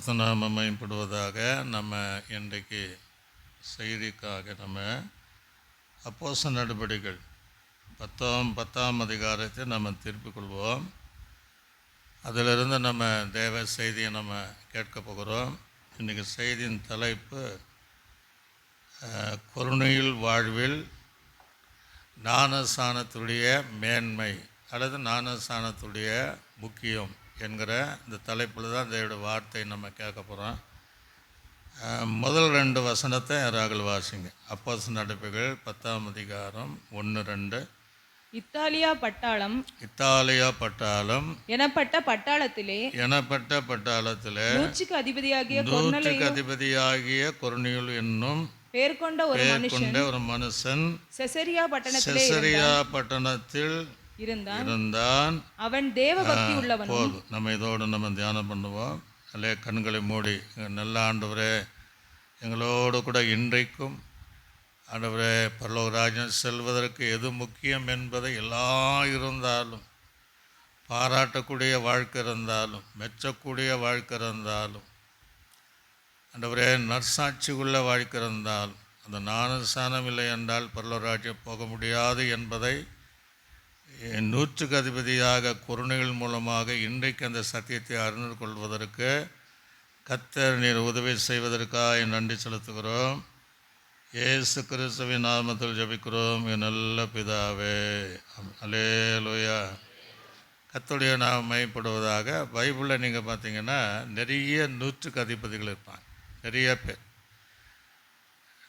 கர்த்தநாமம் மேம்படுவதாக. நம்ம இன்றைக்கு செய்திக்காக நம்ம அப்போஸ்தலர் நடபடிகள் 10ஆம் அதிகாரத்தை நம்ம திருப்பிக் கொள்வோம். அதிலிருந்து நம்ம தேவ செய்தியை நம்ம கேட்க போகிறோம். இன்றைக்கி செய்தியின் தலைப்பு கருணையில் வாழ்வில் ஞானஸ்நானத்துடைய மேன்மை அல்லது ஞானஸ்நானத்துடைய முக்கியம் என்கிற இந்த தலைப்பில் தான் தேவனுடைய வார்த்தை நம்ம கேட்க போகிறோம். முதல் 2 வசனத்தை யாராக வாசிங்க. அப்போஸ்தலர் நடபடிகள் 10ஆம் அதிகாரம் 1-2. இத்தாலியா பட்டாளம் எனப்பட்ட பட்டாளத்திலே நூற்றுக்கு அதிபதியாகிய கொர்நேலியு என்னும் பெயர் கொண்ட ஒரு மனுஷன் செசரியா பட்டணத்தில் இருந்தான். அவன் தேவ பக்தி உள்ளவன். போதும், நம்ம இதோடு நம்ம தியானம் பண்ணுவோம். அல்லே கண்களை மூடி, நல்ல ஆண்டவரே, எங்களோடு கூட இன்றைக்கும் ஆண்டவரே பரலோக ராஜ்யம் செல்வதற்கு எது முக்கியம் என்பதை எல்லாம் இருந்தாலும், பாராட்டக்கூடிய வாழ்க்கை இருந்தாலும், மெச்சக்கூடிய வாழ்க்கை இருந்தாலும், ஆண்டவரே நற்சாட்சி உள்ள வாழ்க்கை இருந்தாலும், அந்த ஞானஸ்நானம் இல்லை என்றால் பரலோக ராஜ்யம் போக முடியாது என்பதை நூற்றுக்கு அதிபதியாக கொர்நேலியு மூலமாக இன்றைக்கு அந்த சத்தியத்தை அறிந்து கொள்வதற்கு கர்த்தர் நீர் உதவி செய்வதற்காக நன்றி செலுத்துகிறோம். இயேசு கிறிஸ்துவின் நாமத்தில் ஜெபிக்கிறோம், என் நல்ல பிதாவே, அல்லேலூயா. கர்த்தருடைய நாமம் மகிமைப்படுவதாக. பைபிளில் நீங்கள் பார்த்தீங்கன்னா நிறைய நூற்றுக்கு அதிபதிகள் இருப்பாங்க, நிறைய பேர்.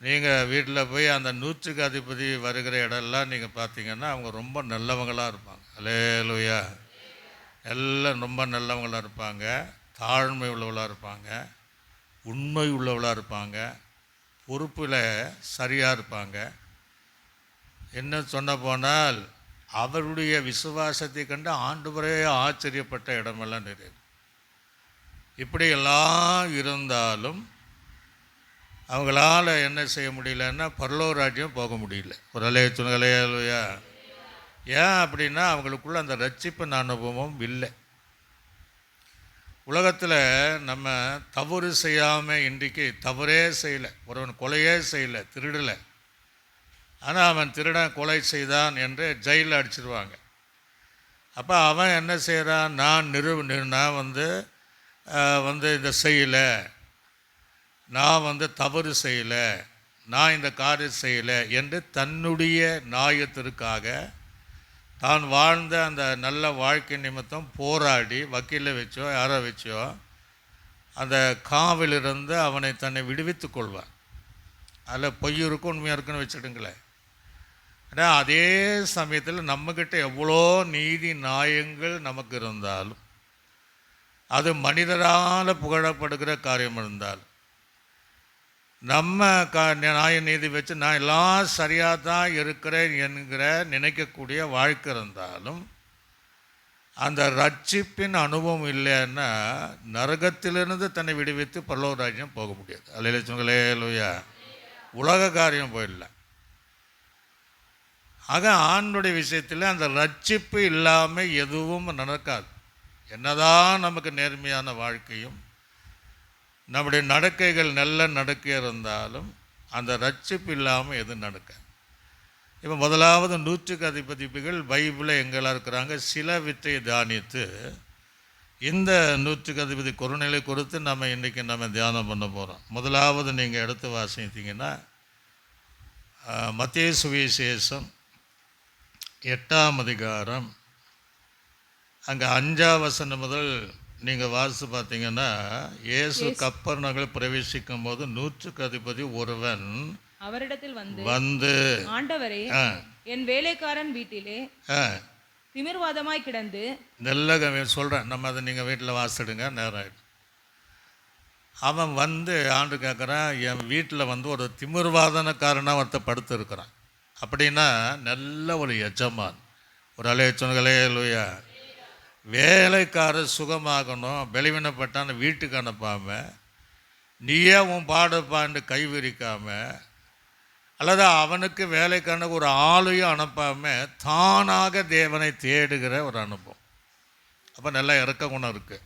நீங்கள் வீட்டில் போய் அந்த நூற்றுக்கு அதிபதி வருகிற இடம்லாம் நீங்கள் பார்த்தீங்கன்னா அவங்க ரொம்ப நல்லவங்களாக இருப்பாங்க. அல்லேலூயா. எல்லாம் ரொம்ப நல்லவங்களாக இருப்பாங்க, தாழ்மை உள்ளவளாக இருப்பாங்க, உண்மை உள்ளவளாக இருப்பாங்க, பொறுப்பில் சரியாக இருப்பாங்க. என்ன சொன்ன போனால் அவருடைய விசுவாசத்தை கண்டு ஆண்டவரே ஆச்சரியப்பட்ட இடமெல்லாம் நிறைய. இப்படியெல்லாம் இருந்தாலும் அவங்களால என்ன செய்ய முடியலன்னா பரலோக ராஜ்யம் போக முடியல. ஒரு அலையா. ஏன் அப்படின்னா அவங்களுக்குள்ள அந்த ரட்சிப்பின் அனுபவம் இல்லை. உலகத்தில் நம்ம தவறு செய்யாமல் இன்றைக்கு தவறே செய்யலை, ஒருவன் கொலையே செய்யலை, திருடலை, ஆனால் அவன் திருடன் கொலை செய்தான் என்று ஜெயிலில் அடிச்சிருவாங்க. அப்போ அவன் என்ன செய்கிறான், நான் வந்து இதை செய்யலை, நான் தவறு செய்யலை, நான் இந்த காரியம் செய்யலை என்று தன்னுடைய நியாயத்திற்காக தான் வாழ்ந்த அந்த நல்ல வாழ்க்கை நிமித்தம் போராடி வக்கீலை வச்சோ யாரோ வச்சோ அந்த காவிலிருந்து அவனை தன்னை விடுவித்து கொள்வான். அதில் பொய் இருக்கும் உண்மையாக இருக்குன்னு வச்சுடுங்களேன். ஆனால் அதே சமயத்தில் நம்மக்கிட்ட எவ்வளோ நீதி நியாயங்கள் நமக்கு இருந்தாலும், அது மனிதரால் புகழப்படுகிற காரியம் இருந்தாலும், நம்ம நியாய நீதி வச்சு நான் எல்லாம் சரியாக தான் இருக்கிறேன் என்கிற நினைக்கக்கூடிய வாழ்க்கை இருந்தாலும், அந்த ரட்சிப்பின் அனுபவம் இல்லைன்னா நரகத்திலிருந்து தன்னை விடுவித்து பரலோக ராஜ்யம் போக முடியாது. அல்லேலூயா. உலக காரியம் போயிடல. ஆக ஆண்டுடைய விஷயத்தில் அந்த ரட்சிப்பு இல்லாமல் எதுவும் நடக்காது. என்னதான் நமக்கு நேர்மையான வாழ்க்கையும் நம்முடைய நடக்கைகள் நல்ல நடக்க இருந்தாலும் அந்த ரட்சிப்பு இல்லாமல் எதுவும் நடக்காது. இப்போ முதலாவது நூற்றுக்கு அதிபதிகள் பைபிளில் எங்கெல்லாம் இருக்கிறாங்க, சில வித்தை தியானித்து இந்த நூற்றுக்கு அதிபதி கொர்நேலியு குறித்து நம்ம இன்றைக்கி நம்ம தியானம் பண்ண போகிறோம். முதலாவது நீங்கள் எடுத்து வாசித்தீங்கன்னா மத்தேயு சுவிசேஷம் 8ஆம் அதிகாரம் அங்கே 5ஆம் வசனம் முதல் நீங்கள் வாசித்து பார்த்தீங்கன்னா, இயேசு கப்பர்நகரில் பிரவேசிக்கும் போது நூற்றுக்கு அதிபதி ஒருவன் அவரிடத்தில் வந்து ஆண்டவரே, என் வேலைக்காரன் வீட்டிலே திமிர்வாதமாய் கிடந்து. நல்ல சொல்கிறேன், நம்ம அதை நீங்கள் வீட்டில் வாசிடுங்க, நேரம் ஆகிடும். அவன் வந்து ஆண்டு கேட்குறான், என் வீட்டில் ஒரு திமிர்வாதனக்காரனாக ஒருத்தர் படுத்து இருக்கிறான். அப்படின்னா நல்ல ஒரு எஜமான், ஒரு அல்லேலூயா. வேலைக்காரர் சுகமாகணும், பலவீனப்பட்டான்னு வீட்டுக்கு அனுப்பாமல், நீயே உன் பாடுப்பான்னு கைவிரிக்காமல், அல்லது அவனுக்கு வேலைக்கான ஒரு ஆளையும் அனுப்பாமல் தானாக தேவனை தேடுகிற ஒரு அனுபவம். அப்போ நல்லா இறக்க குணம் இருக்குது.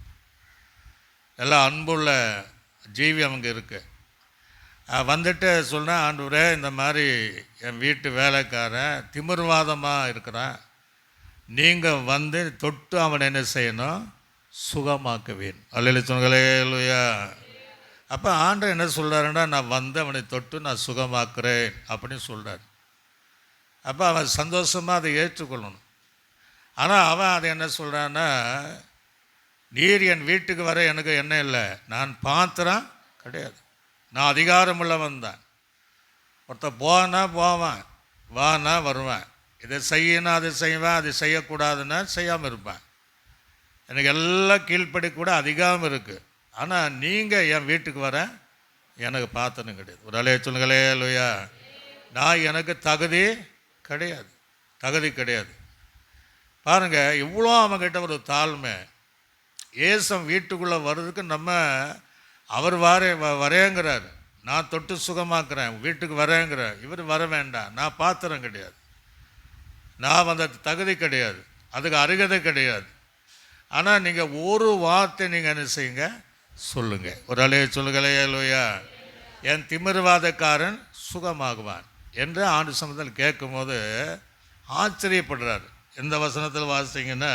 எல்லாம் அன்புள்ள ஜீவி அவங்க இருக்குது. வந்துட்டு சொன்னேன், ஆண்டவரே இந்த மாதிரி என் வீட்டு வேலைக்காரன் திமிர்வாதமாக இருக்கிறான், நீங்கள் வந்து தொட்டு அவனை என்ன செய்யணும், சுகமாக்குவேன். அல்லேலூயா சொல்லுங்களே லூயா. அப்போ ஆண்டவர் என்ன சொல்கிறாருன்னா, நான் வந்து அவனை தொட்டு நான் சுகமாக்குறேன் அப்படின்னு சொல்கிறார். அப்போ அவன் சந்தோஷமாக அதை ஏற்றுக்கொள்ளணும். ஆனால் அவன் அதை என்ன சொல்கிறான்னா, நீர் என் வீட்டுக்கு வர எனக்கு என்ன இல்லை, நான் பாத்திரம் கிடையாது, நான் அதிகாரம் உள்ளவன் தான். ஒருத்தர் போனா போவேன், வானா வருவேன், இதை செய்யணும் அதை செய்வேன், அதை செய்யக்கூடாதுன்னா செய்யாமல் இருப்பேன். எனக்கு எல்லாம் கீழ்ப்படி கூட அதிகாரம் இருக்குது. ஆனால் நீங்கள் என் வீட்டுக்கு வர எனக்கு பாத்திரம் கிடையாது. ஒரு அலைய சொல்லுங்களே லூயா. நான் எனக்கு தகுதி கிடையாது. பாருங்கள், இவ்வளோ அவங்ககிட்ட ஒரு தாழ்மை. ஏசம் வீட்டுக்குள்ளே வர்றதுக்கு நம்ம அவர் வரேங்கிறார், நான் தொட்டு சுகமாக்குறேன், வீட்டுக்கு வரேங்கிறார். இவர் வர வேண்டாம், நான் பாத்திரம் கிடையாது, நான் வந்து தகுதி கிடையாது, அதுக்கு அருகதை கிடையாது. ஆனால் நீங்கள் ஒரு வார்த்தை நீங்கள் என்ன செய்யுங்க, சொல்லுங்கள். ஒரு அலைய சொல்லுங்களே லூயா. என் திமிர்வாதக்காரன் சுகமாகுவான் என்று ஆண்டு சமூகத்தில் கேட்கும்போது ஆச்சரியப்படுறாரு. எந்த வசனத்தில் வாசிங்கன்னா,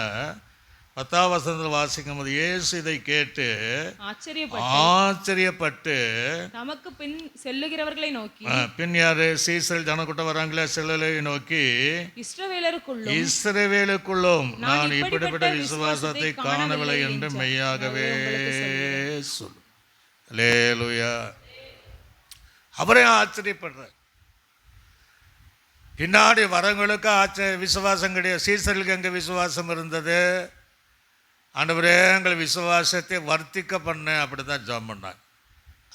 10ஆம் வசனத்தில் வாசிக்கும் போது இயேசு இதை கேட்டு ஆச்சரியப்பட்டு நமக்கு பின் செல்லுகிறவர்களை நோக்கி, பின் யாரு, சீசல் ஜனக்கூட்டம் வராங்களே, செல்லலை நோக்கி, இஸ்ரவேலுக்குள்ளும் நான் இப்படிப்பட்ட விசுவாசத்தை காணவில்லை என்று மெய்யாகவே சொல்லு. அல்லேலூயா. அவரே ஆச்சரியப்படுறார். பின்னாடி வரங்களுக்கு விசுவாசம் கிடையாது. சீசர்களுக்கு எங்கே விசுவாசம் இருந்தது? ஆண்டவரே எங்கள் விசுவாசத்தை வர்த்திக்க பண்ண, அப்படி தான் ஜெபம் பண்ணாங்க.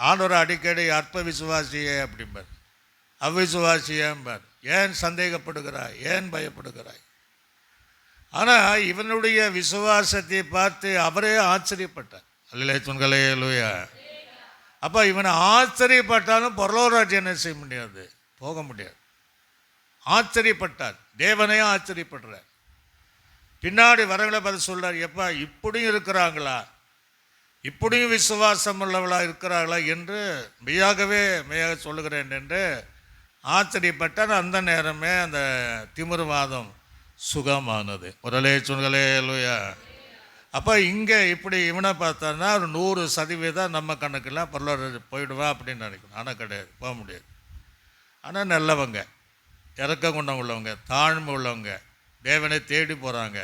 ஆண்டவர் அடிக்கடி அற்ப விசுவாசியே அப்படிம்பார், அவ்விசுவாசியேம்பார். ஏன் சந்தேகப்படுகிறாய், ஏன் பயப்படுகிறாய்? ஆனால் இவனுடைய விசுவாசத்தை பார்த்து அவரே ஆச்சரியப்பட்டார். அல்லேலூயா சொல்லுங்களே லூயா. அப்போ இவனை ஆச்சரியப்பட்டாலும் பரலோகராஜ்யம் என்ன செய்ய முடியாது, போக முடியாது. ஆச்சரியப்பட்டார், தேவனையும் ஆச்சரியப்படுறார். பின்னாடி வரங்களை பார்த்து சொல்கிறார், எப்பா இப்படியும் இருக்கிறாங்களா, இப்படியும் விசுவாசம் உள்ளவளாக இருக்கிறார்களா என்று மெய்யாக சொல்லுகிறேன் என்று ஆச்சரியப்பட்டார். அந்த நேரமே அந்த திமிர்வாதம் சுகமானது. ஒரு அலைய சொல்லுங்களே லூயா. அப்போ இங்கே இப்படி இவனை பார்த்தான்னா ஒரு 100% நம்ம கணக்கெல்லாம் பரலோகம் போயிடுவா அப்படின்னு நினைக்கணும். ஆனால் கிடையாது, போக முடியாது. ஆனால் நல்லவங்க, இறக்க குணம் உள்ளவங்க, தாழ்மை உள்ளவங்க, தேவனை தேடி போகிறாங்க.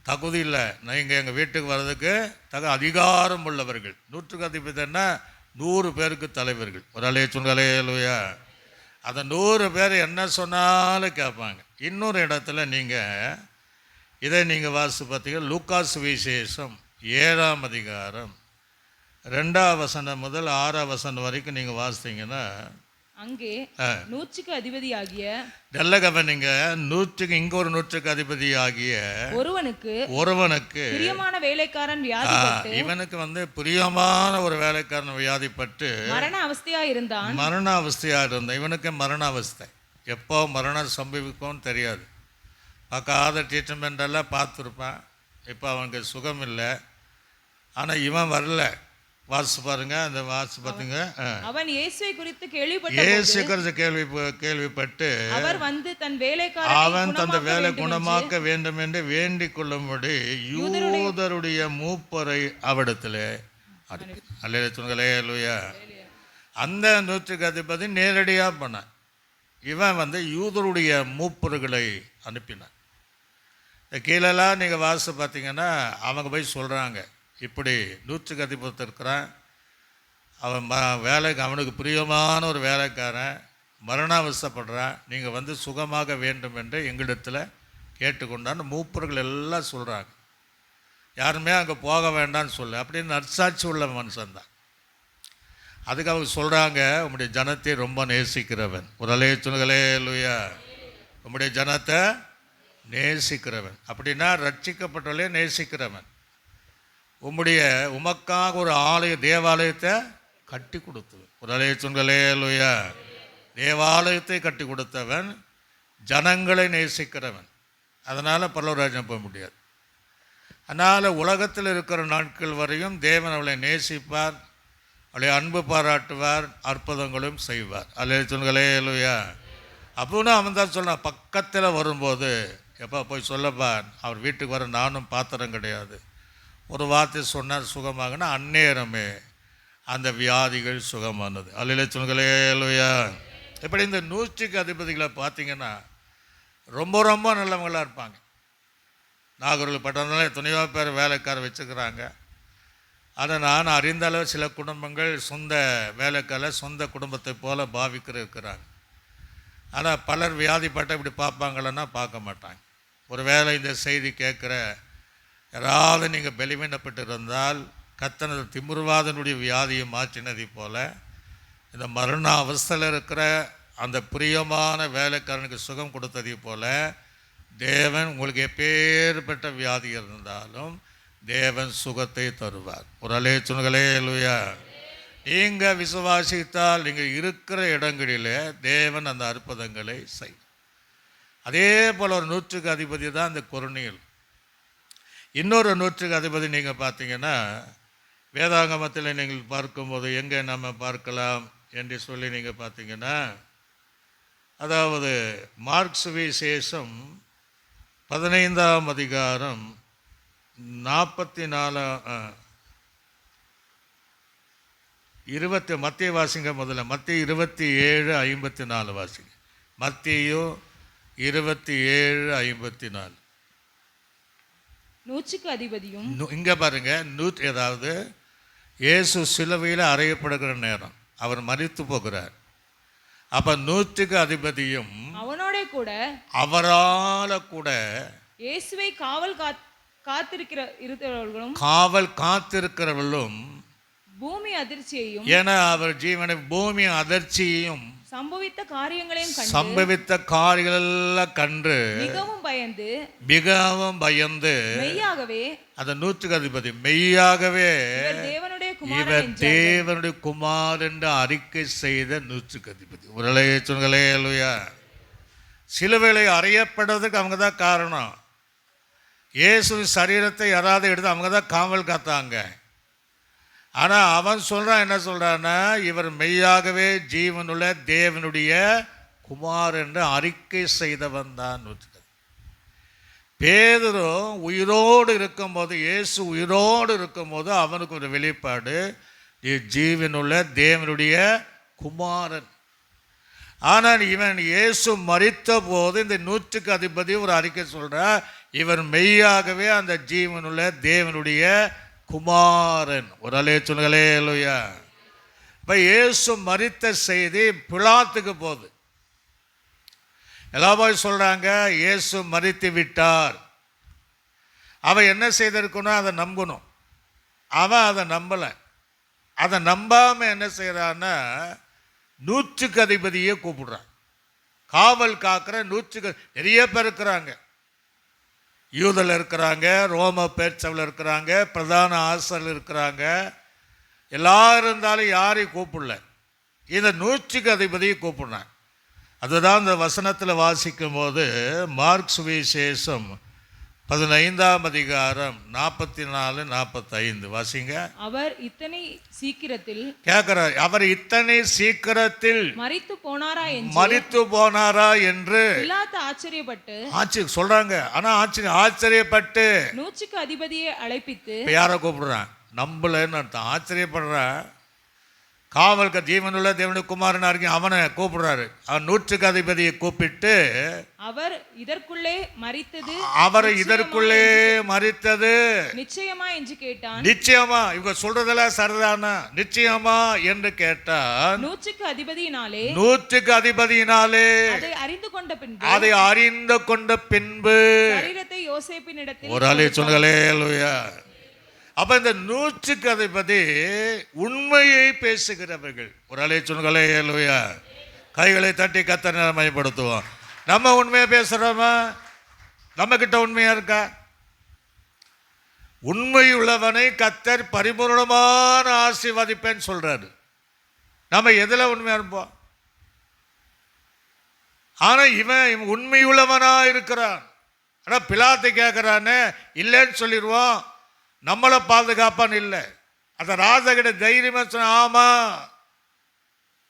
தகுதி இல்லை, நீங்கள் எங்கள் வீட்டுக்கு வர்றதுக்கு அதிகாரம் உள்ளவர்கள். 100க்கு அதிபதினா 100 பேருக்கு தலைவர்கள். ஒரு அலைய சொல்லுங்களேலுயா. அந்த 100 பேர் என்ன சொன்னாலும் கேட்பாங்க. இன்னொரு இடத்துல நீங்கள் இதை நீங்கள் வாசி பார்த்தீங்கன்னா, லூக்காஸ் விசேஷம் 7ஆம் அதிகாரம் 2ஆம் வசனம் முதல் 6ஆம் வசனம் வரைக்கும் நீங்கள் வாசித்தீங்கன்னா, அங்கே 100க்கு அதிபதியாகிய நல்ல கவனிங்க, 100க்கு இங்க ஒரு 100க்கு அதிபதியாகிய ஒருவனுக்கு பிரியமான வேலைக்காரன் வியாதிப்பட்டு, இவனுக்கு வந்து பிரியமான ஒரு வேலைக்காரன் வியாதிப்பட்டு மரண அவஸ்தையா இருந்தான். இவனுக்கு மரண அவஸ்தை. எப்போ மரணம் சம்பவிக்கும்னு தெரியாது. பார்க்காத ட்ரீட்மெண்ட் எல்லாம் பார்த்துருப்பான். இப்போ அவனுக்கு சுகம் இல்லை. ஆனால் இவன் வரல. வாசி பாருங்க, அந்த வாசி பார்த்துங்க. அவன் இயேசுவை குறித்து கேள்விப்பட்டு அவர் வந்து தன் வேலை குணமாக்க வேண்டும் என்று வேண்டிக் கொள்ளும்படி யூதருடைய மூப்பரை அவிடத்தில் அல்லேலூயா. அந்த 100க்கு அதிபதி நேரடியாக பண்ணான். இவன் வந்து யூதருடைய மூப்பர்களை அனுப்பினான். கீழெல்லாம் நீங்கள் வாசி பார்த்தீங்கன்னா, அவங்க போய் சொல்கிறாங்க, இப்படி 100க்கு அதிபதி இருக்கிறான், அவன் வேலைக்கு அவனுக்கு பிரியமான ஒரு வேலைக்காரன் மரணாவஸ்தைப்படுறான், நீங்கள் வந்து சுகமாக வேண்டும் என்று எங்களிடத்தில் கேட்டுக்கொண்டான்னு மூப்பர்கள் எல்லாம் சொல்கிறாங்க. யாருமே அங்கே போக வேண்டாம்னு சொல்லு அப்படின்னு நற்சாட்சி உள்ள மனுஷன்தான். அதுக்கு அவங்க சொல்கிறாங்க, உங்களுடைய ஜனத்தை ரொம்ப நேசிக்கிறவன். ஒரு அலைய சொல்லுங்களே லூயா. உங்களுடைய ஜனத்தை நேசிக்கிறவன் அப்படின்னா ரட்சிக்கப்பட்டவர்களே நேசிக்கிறவன். உமக்காக ஒரு தேவாலயத்தை கட்டி கொடுத்தவன். ஒரு அலைய சொல்லுங்களே லூயா. தேவாலயத்தை கட்டி கொடுத்தவன், ஜனங்களை நேசிக்கிறவன். அதனால் பரலோகராஜ்யம் போக முடியாது. அதனால் உலகத்தில் இருக்கிற நாட்கள் வரையும் தேவன் அவளை நேசிப்பார், அவளை அன்பு பாராட்டுவார், அற்புதங்களும் செய்வார். அல்லேலூயா அல்லேலூயா. அப்போனா அவன் தான் சொன்னான், பக்கத்தில் வரும்போது எப்போ போய் சொல்லப்பா, அவர் வீட்டுக்கு வர நானும் பாத்திரம் கிடையாது, ஒரு வார்த்தை சொன்னார் சுகமாகனா அந்நேரமே அந்த வியாதிகள் சுகமானது. அல்லேலூயா. இப்படி இந்த 100க்கு அதிபதிகளை பார்த்தீங்கன்னா ரொம்ப ரொம்ப நல்லவங்களாக இருப்பாங்க. நாகூரில் பட்டணத்தில் துணையோ பேர் வேலைக்கார வச்சுக்கிறாங்க. அதை நான் அறிந்த அளவு சில குடும்பங்கள் சொந்த வேலைக்கார சொந்த குடும்பத்தை போல இருக்கிறாங்க. ஆனால் பலர் வியாதிப்பட்ட இப்படி பார்ப்பாங்களன்னா பார்க்க மாட்டாங்க. ஒரு வேளை இந்த செய்தி கேட்குற யாராவது நீங்கள் பலவீனப்பட்டு இருந்தால் கத்தனது திமிர்வாதனுடைய வியாதியை மாற்றினதை போல இந்த மரண அவஸ்தையில் இருக்கிற அந்த பிரியமான வேலைக்காரனுக்கு சுகம் கொடுத்ததை போல தேவன் உங்களுக்கு எப்பேற்பட்ட வியாதி இருந்தாலும் தேவன் சுகத்தை தருவார். ஒரு அல்லேலூயா. நீங்கள் விசுவாசித்தால் நீங்கள் இருக்கிற இடங்களிலே தேவன் அந்த அற்புதங்களை செய்வார். அதே போல் ஒரு 100க்கு அதிபதி தான் இந்த கொர்நேலியு. இன்னொரு 100க்கு அதிபதி நீங்கள் பார்த்தீங்கன்னா வேதாகமத்தில் நீங்கள் பார்க்கும்போது எங்கே நம்ம பார்க்கலாம் என்று சொல்லி நீங்கள் பார்த்தீங்கன்னா, அதாவது மார்க் சுவிசேஷம் 15ஆம் அதிகாரம் 44 மத்திய வாசிங்க. முதல்ல மத்திய 27:54 வாசிங்க. மத்தியோ 27:54. 100க்கு அதிபதியும் இங்கே பாருங்க, ஏதாவது இயேசு சிலுவையில் அறையப்படுகிற நேரம், அவர் மரித்து போகிறார். அப்ப 100க்கு அதிபதியும் அவரால கூட இயேசுவை காவல் காத்திருக்கிறவர்களும் பூமி அதிர்ச்சியையும், ஏன்னா அவர் ஜீவனை பூமி அதிர்ச்சியையும் சம்பவித்த காரியங்களெல்லாம் கண்டு மிகவும் பயந்து மெய்யாகவே அந்த 100க்கு அதிபதி மெய்யாகவே இவர் தேவனுடைய குமார் என்று அறிக்கை செய்த 100க்கு அதிபதி. உரளைய சொல்லுங்களேயா. சிலுவைகளை அறையப்படுறதுக்கு அவங்க தான் காரணம். இயேசு சரீரத்தை யாராவது எடுத்து அவங்க தான் காவல் காத்தாங்க. ஆனால் அவன் சொல்கிறான், என்ன சொல்கிறான்னா, இவர் மெய்யாகவே ஜீவனுள்ள தேவனுடைய குமார் என்று அறிக்கை செய்தவன் தான். பேதுரு உயிரோடு இருக்கும்போது, இயேசு உயிரோடு இருக்கும்போது அவனுக்கு ஒரு வெளிப்பாடு, ஜீவனுள்ள தேவனுடைய குமாரன். ஆனால் இவன் இயேசு மரித்த போது இந்த 100க்கு அதிபதி ஒரு அறிக்கை சொல்கிறார், இவர் மெய்யாகவே அந்த ஜீவனுள்ள தேவனுடைய குமாரன். ஒரு அல்லேலூயா. இப்போ இயேசு மரித்த செய்தி பிலாத்துக்கு போகுது. எல்லாரும் சொல்கிறாங்க இயேசு மரித்து விட்டார். அவன் என்ன செய்திருக்கணும், அதை நம்பணும். அவன் அதை நம்பலை. அதை நம்பாமல் என்ன செய்கிறான்னா 100க்கு அதிபதியே கூப்பிடுறான். காவல் காக்கிற 100க்கு நிறைய பேர் இருக்கிறாங்க. யூதல் இருக்கிறாங்க, ரோம பேர்ச்சவில் இருக்கிறாங்க, பிரதான ஆசிரியர் இருக்கிறாங்க. எல்லாரும் இருந்தாலும் யாரையும் கூப்பிடல. இந்த 100க்கு அதிபதியை கூப்பிடுறாங்க. அதுதான் இந்த வசனத்தில் வாசிக்கும் போது மார்க் சுவிசேஷம் 15ஆம் அதிகாரம் 44-45 வாசிங்க. அவர் இத்தனை சீக்கிரத்தில் கேட்கிறார், அவர் இத்தனை சீக்கிரத்தில் மரித்து போனாரா என்று பிலாத்து ஆச்சரியப்பட்டு சொல்றாங்க. ஆனா ஆச்சரியப்பட்டு 100க்கு அதிபதியை அழைப்பித்து யார கூப்பிடுறான், நம்பலன்னு அர்த்தம். ஆச்சரியப்படுறான். காவல்க ஜீவனுள்ள தேவனுடைய குமாரனா இருக்கு, அவனை கூப்பிடுறாரு. அவன் 100க்கு அதிபதியை கூப்பிட்டு அவர் இதற்குள்ளே மரித்தது நிச்சயமா என்று கேட்டான். நிச்சயமா, இவங்க சொல்றதெல்லாம் சரிதானா, நிச்சயமா என்று கேட்டான். 100க்கு அதிபதியினாலே அதை அறிந்து கொண்ட பின்பு சரீரத்தை யோசேப்பினிடத்தில் ஒரு ஆளே சொல்லுங்களேலூயா. அப்ப இந்த 100க்கு அதிபதி உண்மையை பேசுகிறவர்கள். ஒரு ஆளே சொல்லுங்களேலூயா. கைகளை தட்டி கர்த்தரை மகிமைப்படுத்துவோம். நம்ம உண்மையை பேசுறோமா? நம்ம கிட்ட உண்மையா இருக்கா? உண்மை உள்ளவனை கர்த்தர் பரிபூர்ணமான ஆசீர்வதிப்பேன்னு சொல்றாரு. நம்ம எதுல உண்மையா இருப்போம்? ஆனா இவன் உண்மை உள்ளவனா இருக்கிறான். ஆனால் பிலாத்து கேட்குறான்னு இல்லைன்னு சொல்லிடுவோம், நம்மளை பாதுகாப்பான்னு இல்லை. அந்த ராஜகிட்ட தைரியமாக சொன்ன, ஆமா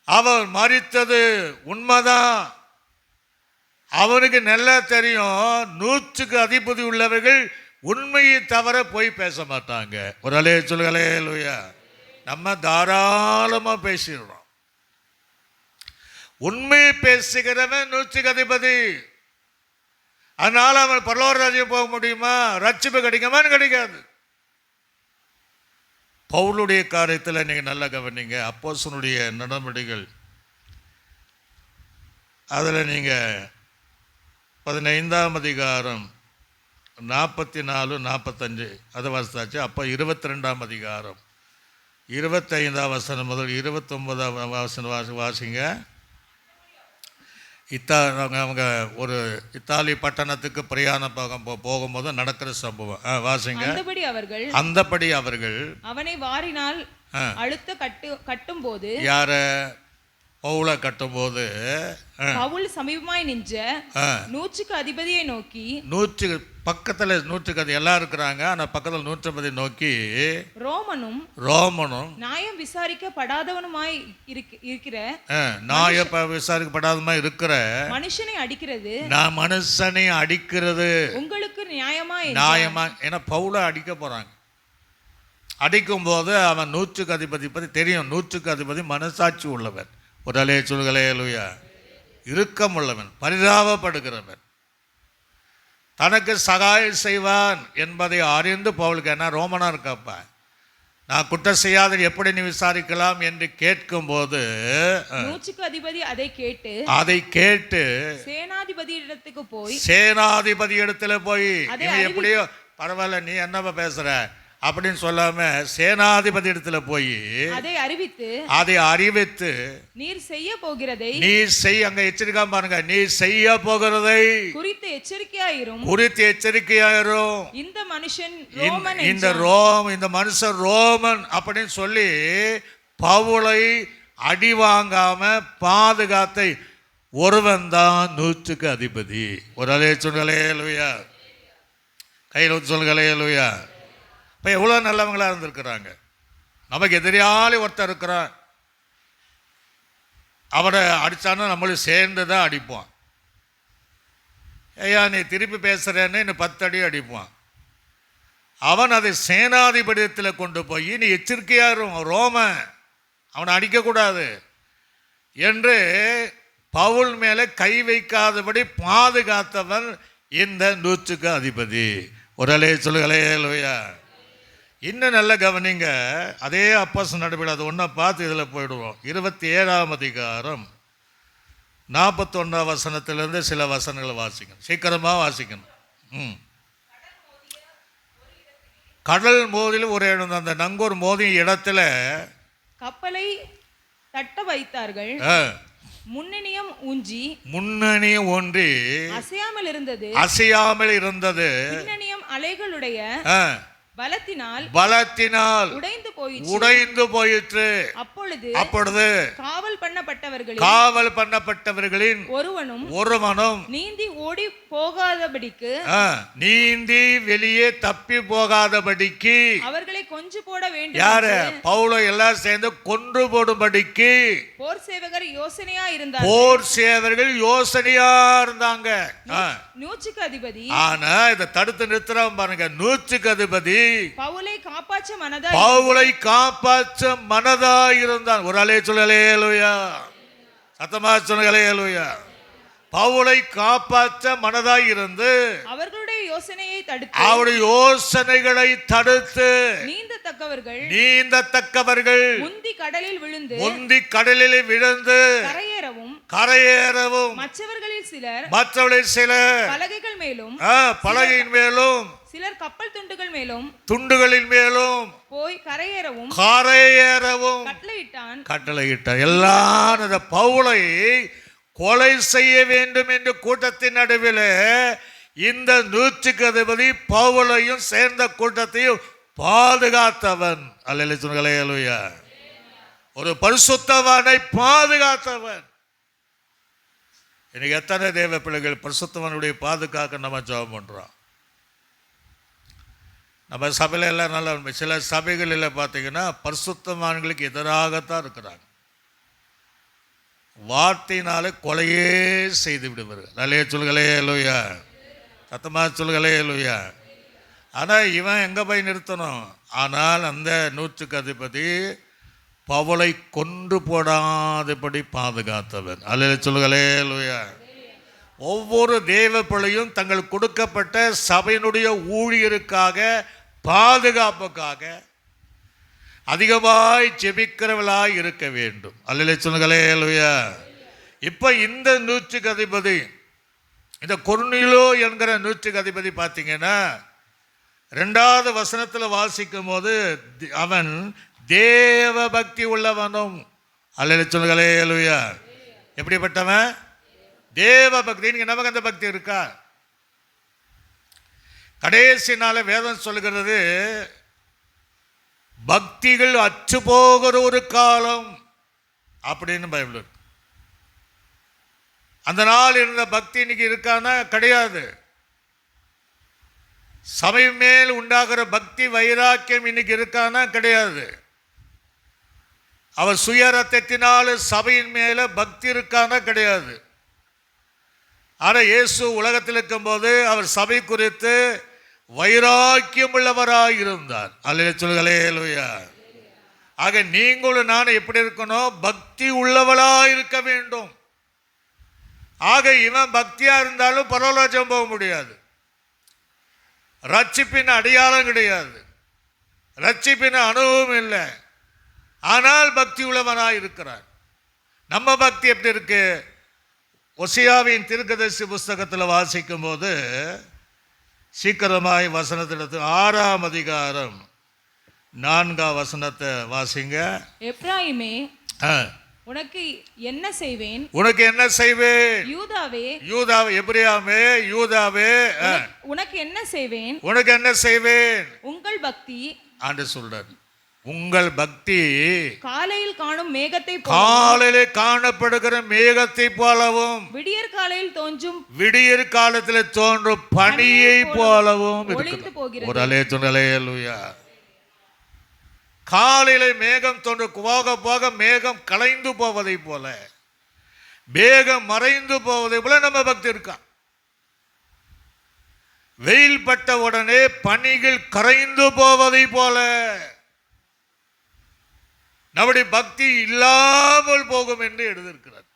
அவர் மரித்தது உண்மைதான். அவனுக்கு நல்லா தெரியும், 100க்கு அதிபதி உள்ளவர்கள் உண்மையை தவிர போய் பேச மாட்டாங்க. ஒரு அலே சொல்லுங்களே லூயா. நம்ம தாராளமாக பேசிடுறோம். உண்மையை பேசுகிறவன் 100க்கு அதிபதி. அதனால அவன் பரலோக ராஜ்யம் போக முடியுமா? ரட்சிப்பு கிடைக்குமான்னு கிடைக்காது. பவுலுடைய காரியத்தில் நீங்கள் நல்லா கவனிங்க. அப்போஸ்தலனுடைய நடவடிக்கைகள் அதில் நீங்கள் 15ஆம் அதிகாரம் 44, 45 அதை வாசித்தாச்சு. அப்போ 22ஆம் அதிகாரம் 25ஆம் வசனம் முதல் 29ஆம் வசனம் வாசிங்க. அவங்க ஒரு இத்தாலி பட்டணத்துக்கு பிரயாணம் போகும்போது நடக்கிற சம்பவம் வாசிங்க. அந்தபடி அவர்கள் அவனை வாரினால் அழுத்த கட்டும் போது, யார பவுலை கட்டும்போது பவுல் சமீபமாய் நின்ற 100க்கு அதிபதியை நோக்கி, 100 பக்கத்தில் 100க்கு எல்லாம் இருக்கிறாங்க, ஆனால் பக்கத்தில் 150 நோக்கி, ரோமனும் நியாயம் விசாரிக்கப்படாதவனுமாய் இருக்கிற விசாரிக்கப்படாதவனுமாய் இருக்கிற மனுஷனை அடிக்கிறது, நான் மனுஷனை அடிக்கிறது உங்களுக்கு நியாயமா? ஏன்னா பவுலை அடிக்க போறாங்க. அடிக்கும் போது அவன் 100க்கு அதிபதி பற்றி தெரியும். 100க்கு அதிபதி மனசாட்சி உள்ளவன். ஒரு அலே சொல்களே லூயா. இறுக்கம் உள்ளவன், பரிதாபப்படுகிறவன், தனக்கு சகாயம் செய்வான் என்பதை அறிந்து பவுலுக்கு, என்ன ரோமனா இருக்கப்ப, நான் குற்றம் செய்யாத எப்படி நீ விசாரிக்கலாம் என்று கேட்கும் போது 100க்கு அதிபதி அதை கேட்டு சேனாதிபதி இடத்துல போய் எப்படியோ பரவாயில்ல நீ என்னப்பா பேசுற அப்படின்னு சொல்லாம சேனாதிபதி இடத்துல போய் அதை அறிவித்து நீர் செய்ய போகிறதை, அங்க எச்சரிக்காம பாருங்க, நீ செய்ய போகிறதை குறித்து எச்சரிக்கையாயிரும். இந்த மனுஷன் ரோமன் அப்படின்னு சொல்லி பவுலை அடி வாங்காம பாதுகாத்தை ஒருவன் தான் 100க்கு அதிபதி. ஒரு அலே சொல்களே லூயா. கையில் சொல்களே லூயா. இப்போ எவ்வளோ நல்லவங்களாக இருந்திருக்கிறாங்க. நமக்கு எதிராளி ஒருத்தர் இருக்கிறான், அவனை அடித்தானா நம்மளும் சேர்ந்து தான் அடிப்பான். ஐயா நீ திருப்பி பேசுகிறேன்னு இன்னும் 10 அடி அடிப்பான். அவன் அதை சேனாதிபதியத்தில் கொண்டு போய் நீ எச்சரிக்கையாரும், ரோமன், அவனை அடிக்கக்கூடாது என்று பவுல் மேலே கை வைக்காதபடி பாதுகாத்தவன் இந்த 100க்கு அதிபதி. ஒரு அலே சொல்லுகளே லோயா. இன்னும் நல்ல கவனிங்க. அதே அப்போஸ்தலர் நடவடிக்கை அது ஒன்றை பார்த்து இதில் போயிடுவோம். 27ஆம் அதிகாரம் 41ஆம் வசனத்திலிருந்து சில வசனங்களை வாசிக்கணும், சீக்கிரமாக வாசிக்கணும். கடல் மோதியில் ஒரு இடம், அந்த நங்கூர் மோதிய இடத்துல கப்பலை தட்ட வைத்தார்கள். முன்னணியம் ஊன்றி அசையாமல் இருந்தது. பின்னணியம் அலைகளுடைய பலத்தினால் உடைந்து போயிற்று. அப்பொழுது காவல் பண்ணப்பட்டவர்களின் ஒருவனும் நீந்தி வெளியே தப்பி போகாதபடிக்கு அவர்களை கொன்று போட வேண்டும். யாரு? பவுலை எல்லாம் சேர்ந்து கொன்று போடும்படிக்கு போர் சேவகர்கள் யோசனையா இருந்தாங்க. 100க்கு அதிபதி ஆனா இதை தடுத்து நிறுத்துறான் பாருங்க. 100க்கு அதிபதி பவுலை காப்பாற்ற மனதா இருந்தான். ஒரு அலே சொல்லலே லூயா. சத்தமா சொல்லலே லூயா. பவுலை காப்பாற்ற மனதாய் இருந்து அவர்களுடைய யோசனைகளை தடுத்து நீந்தத்தக்கவர்கள் முந்தி கடலில் விழுந்து கரையேறவும் மற்றவர்களில் சிலர் பலகையின் மேலும் சிலர் கப்பல் துண்டுகளின் மேலும் போய் கரையேறவும் கட்டளையிட்டான். எல்லாரும் பவுலை கொலை செய்ய வேண்டும் என்று கூட்டத்தின் நடுவில் இந்த 100க்கு அதிபதி பவுலையும் சேர்ந்த கூட்டத்தையும் பாதுகாத்தவன். அல்லேலூயா. ஒரு பரிசுத்தவானை பாதுகாத்தவன். இன்னைக்கு எத்தனை தேவ பிள்ளைகள் பரிசுத்தவனுடைய பாதுகாக்க நம்ம ஜெபம் பண்றோம். நம்ம சபையில் எல்லாம் நல்லா சில சபைகளில் பார்த்தீங்கன்னா பரிசுத்தவான்களுக்கு எதிராகத்தான் இருக்கிறாங்க. வார்த்தையினாலே கொலையே செய்து விடுவார்கள். நல்லே சொல்களே லூயா, சத்தமாக சொல்களே லூயா. ஆனால் இவன் எங்கே போய் நிறுத்தணும்? ஆனால் அந்த நூற்றுக்கு அதிபதி பவுலை கொன்று போடாதபடி பாதுகாத்தவர். அல்லே சொல்களே லூயா. ஒவ்வொரு தேவ பிள்ளையும் தங்கள் கொடுக்கப்பட்ட சபையினுடைய ஊழியருக்காக பாதுகாப்புக்காக அதிகமாய் ஜெபிக்கிறவளாய் இருக்க வேண்டும். அல்லே சொல்களே லூயா. இப்போ இந்த நூற்றுக்கு அதிபதி, இந்த கொர்நேலியு என்கிற நூற்றுக்கு அதிபதி பார்த்தீங்கன்னா 2வது வசனத்தில் வாசிக்கும் போது அவன் தேவ பக்தி உள்ளவனும். அல்லே சொல்களே லூயா. எப்படிப்பட்டவன்? தேவ பக்தி. நீங்க நமக்கு அந்த பக்தி இருக்கா? கடைசி நாள வேதம் சொல்கிறது பக்திகள் அற்று போகிற ஒரு காலம் அப்படின்னு பைபிள் இருக்கு. அந்த நாள் இருந்த பக்தி இன்னைக்கு இருக்கானா? கிடையாது. சபை மேல் உண்டாகிற பக்தி வைராக்கியம் இன்னைக்கு இருக்கானா? கிடையாது. அவர் சுயரத்தினால் சபையின் மேல பக்தி இருக்கானா? கிடையாது. ஆனால் இயேசு உலகத்தில் இருக்கும்போது அவர் சபை குறித்து வைராக்கியம் உள்ளவராக இருந்தார். அல்லே சொல்களே லூயா. ஆக நீங்களும் நானும் எப்படி இருக்கணும்? பக்தி உள்ளவளாக இருக்க வேண்டும். ஆக இவன் பக்தியா இருந்தாலும் பரலோகம் போக முடியாது. ரட்சிப்பின் அடையாளம் கிடையாது, ரட்சிப்பின் அனுபவம் இல்லை. ஆனால் பக்தி உள்ளவனாக இருக்கிறார். நம்ம பக்தி எப்படி இருக்கு? ஒசியாவின் தீர்க்கதரிசி புஸ்தகத்தில் வாசிக்கும் போது சீக்கிரமாய் வசனத்திற்கு 6ஆம் அதிகாரம் 4ஆம் வசனத்தை வாசிங்க. எப்ராயிமே, உனக்கு என்ன செய்வேன்? உனக்கு என்ன செய்வேன்? யூதாவே, யூதாவே, எபிரேயாமே, யூதாவே, உனக்கு என்ன செய்வேன்? உனக்கு என்ன செய்வேன்? உங்கள் பக்தி, ஆண்டு சொல்றார், உங்கள் பக்தி காலையில் காணும் மேகத்தை காலையிலே காணப்படுகிற மேகத்தை போலவும் விடியற் காலையில் தோன்றும் விடியற் காலத்தில் தோன்றும் பனியை போலவும் ஒளிந்து போகிறது. ஒரு அலே துணலையா. காலையிலே மேகம் தோன்று போக போக மேகம் கலைந்து போவதை போல, மேகம் மறைந்து போவதை போல நம்ம பக்தி இருக்கா. வெயில் பட்ட உடனே பனிகள் கரைந்து போவதை போல நம்முடைய பக்தி இல்லாமல் போகும் என்று எழுதியிருக்கிறார்.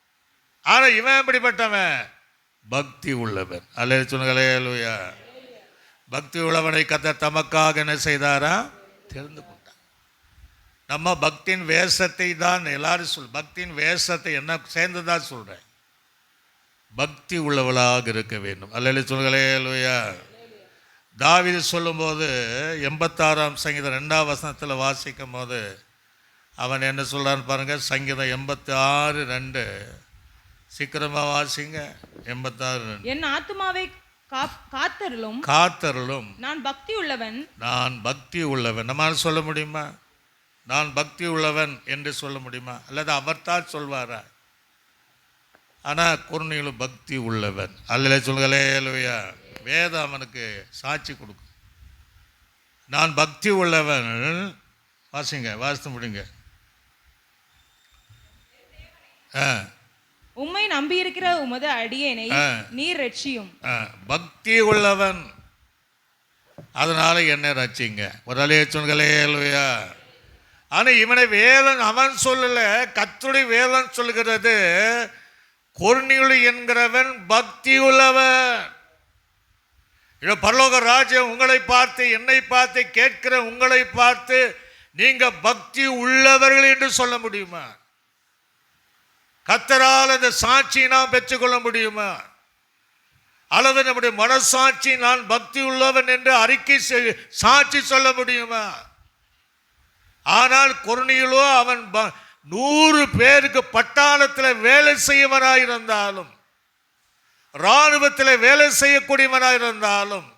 ஆனா இவன் எப்படிப்பட்டவன்? பக்தி உள்ளவன். அல்லே சொல்லுங்களே லூயா. பக்தி உள்ளவனை கர்த்தர் தமக்காக என்ன செய்தாரா? தெரிந்து கொண்டார். நம்ம பக்தியின் வேஷத்தை தான் எல்லாரும் பக்தியின் வேஷத்தை என்ன சேர்ந்துதான் சொல்றேன். பக்தி உள்ளவளாக இருக்க வேண்டும். அல்லே சொல்லுங்களே லூயா. தாவீது சொல்லும்போது 86ஆம் சங்கீதம் 2ஆம் வசனத்தில் வாசிக்கும் போது அவன் என்ன சொல்றான்னு பாருங்க. சங்கீதம் 86:2. சீக்கிரமா வாசிங்க. 86:2. என் ஆத்துமாவை காத்தருளும் காத்தருளும், நான் பக்தி உள்ளவன், நான் பக்தி உள்ளவன். நம்மால் சொல்ல முடியுமா? நான் பக்தி உள்ளவன் என்று சொல்ல முடியுமா? அல்லது அவர்தான் சொல்வாரா? ஆனா கொர்நேலியு பக்தி உள்ளவன். அல்லே சொல்களே லூயா. வேதம் அவனுக்கு சாட்சி கொடுக்கும். நான் பக்தி உள்ளவன். வாசிங்க, வாசித்து முடிங்க. உம்மை நம்பி இருக்கிற உமது அடியேனை நீர் ரட்சியும். பக்தி உள்ளவன், அதனால என்ன ரட்சிங்க. ஒரு அலையச்சொன்களே இல்லையா. ஆனா இவனை வேதம் அவன் சொல்லல, கர்த்தருடைய வேதம் சொல்கிறது கொர்நேலியு என்கிறவன் பக்தி உள்ளவன். பரலோக ராஜ்யம் உங்களை பார்த்து, என்னை பார்த்து, கேட்கிற உங்களை பார்த்து நீங்க பக்தி உள்ளவர்கள் என்று சொல்ல முடியுமா? கர்த்தரால் அந்த சாட்சியை நாம் பெற்றுக்கொள்ள முடியுமா? அல்லது நம்முடைய மனசாட்சி நான் பக்தி உள்ளவன் என்று அறிக்கை சாட்சி சொல்ல முடியுமா? ஆனால் கொர்நேலியு அவன் 100 பேருக்கு பட்டாளத்தில் வேலை செய்யவனாயிருந்தாலும், இராணுவத்தில் வேலை செய்யக்கூடியவனாயிருந்தாலும்,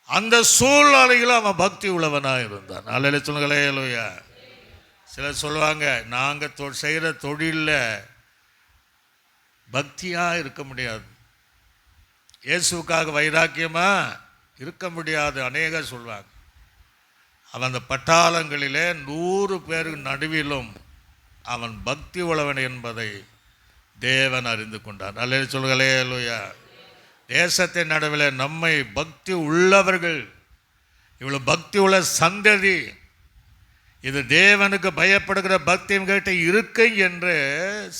அந்த சூழ்நிலையில் அவன் பக்தி உள்ளவனாயிருந்தான். அல்லே சொல்லுங்களே லூயா. சிலர் சொல்லுவாங்க, நாங்கள் செய்கிற தொழிலில் பக்தியாக இருக்க முடியாது, இயேசுக்காக வைராக்கியமாக இருக்க முடியாது, அநேகர் சொல்லுவாங்க. அவன் அந்த பட்டாளங்களிலே 100 பேருக்கு நடுவிலும் அவன் பக்தி உள்ளவன் என்பதை தேவன் அறிந்து கொண்டார். அல்லேலூயா சொல்லுங்களே. அல்லேலூயா. தேசத்தின் நடுவில் நம்மை பக்தி உள்ளவர்கள், இவ்வளவு பக்தி உள்ள சந்ததி, இது தேவனுக்கு பயப்படுகிற பக்தி கிட்ட இருக்கு என்று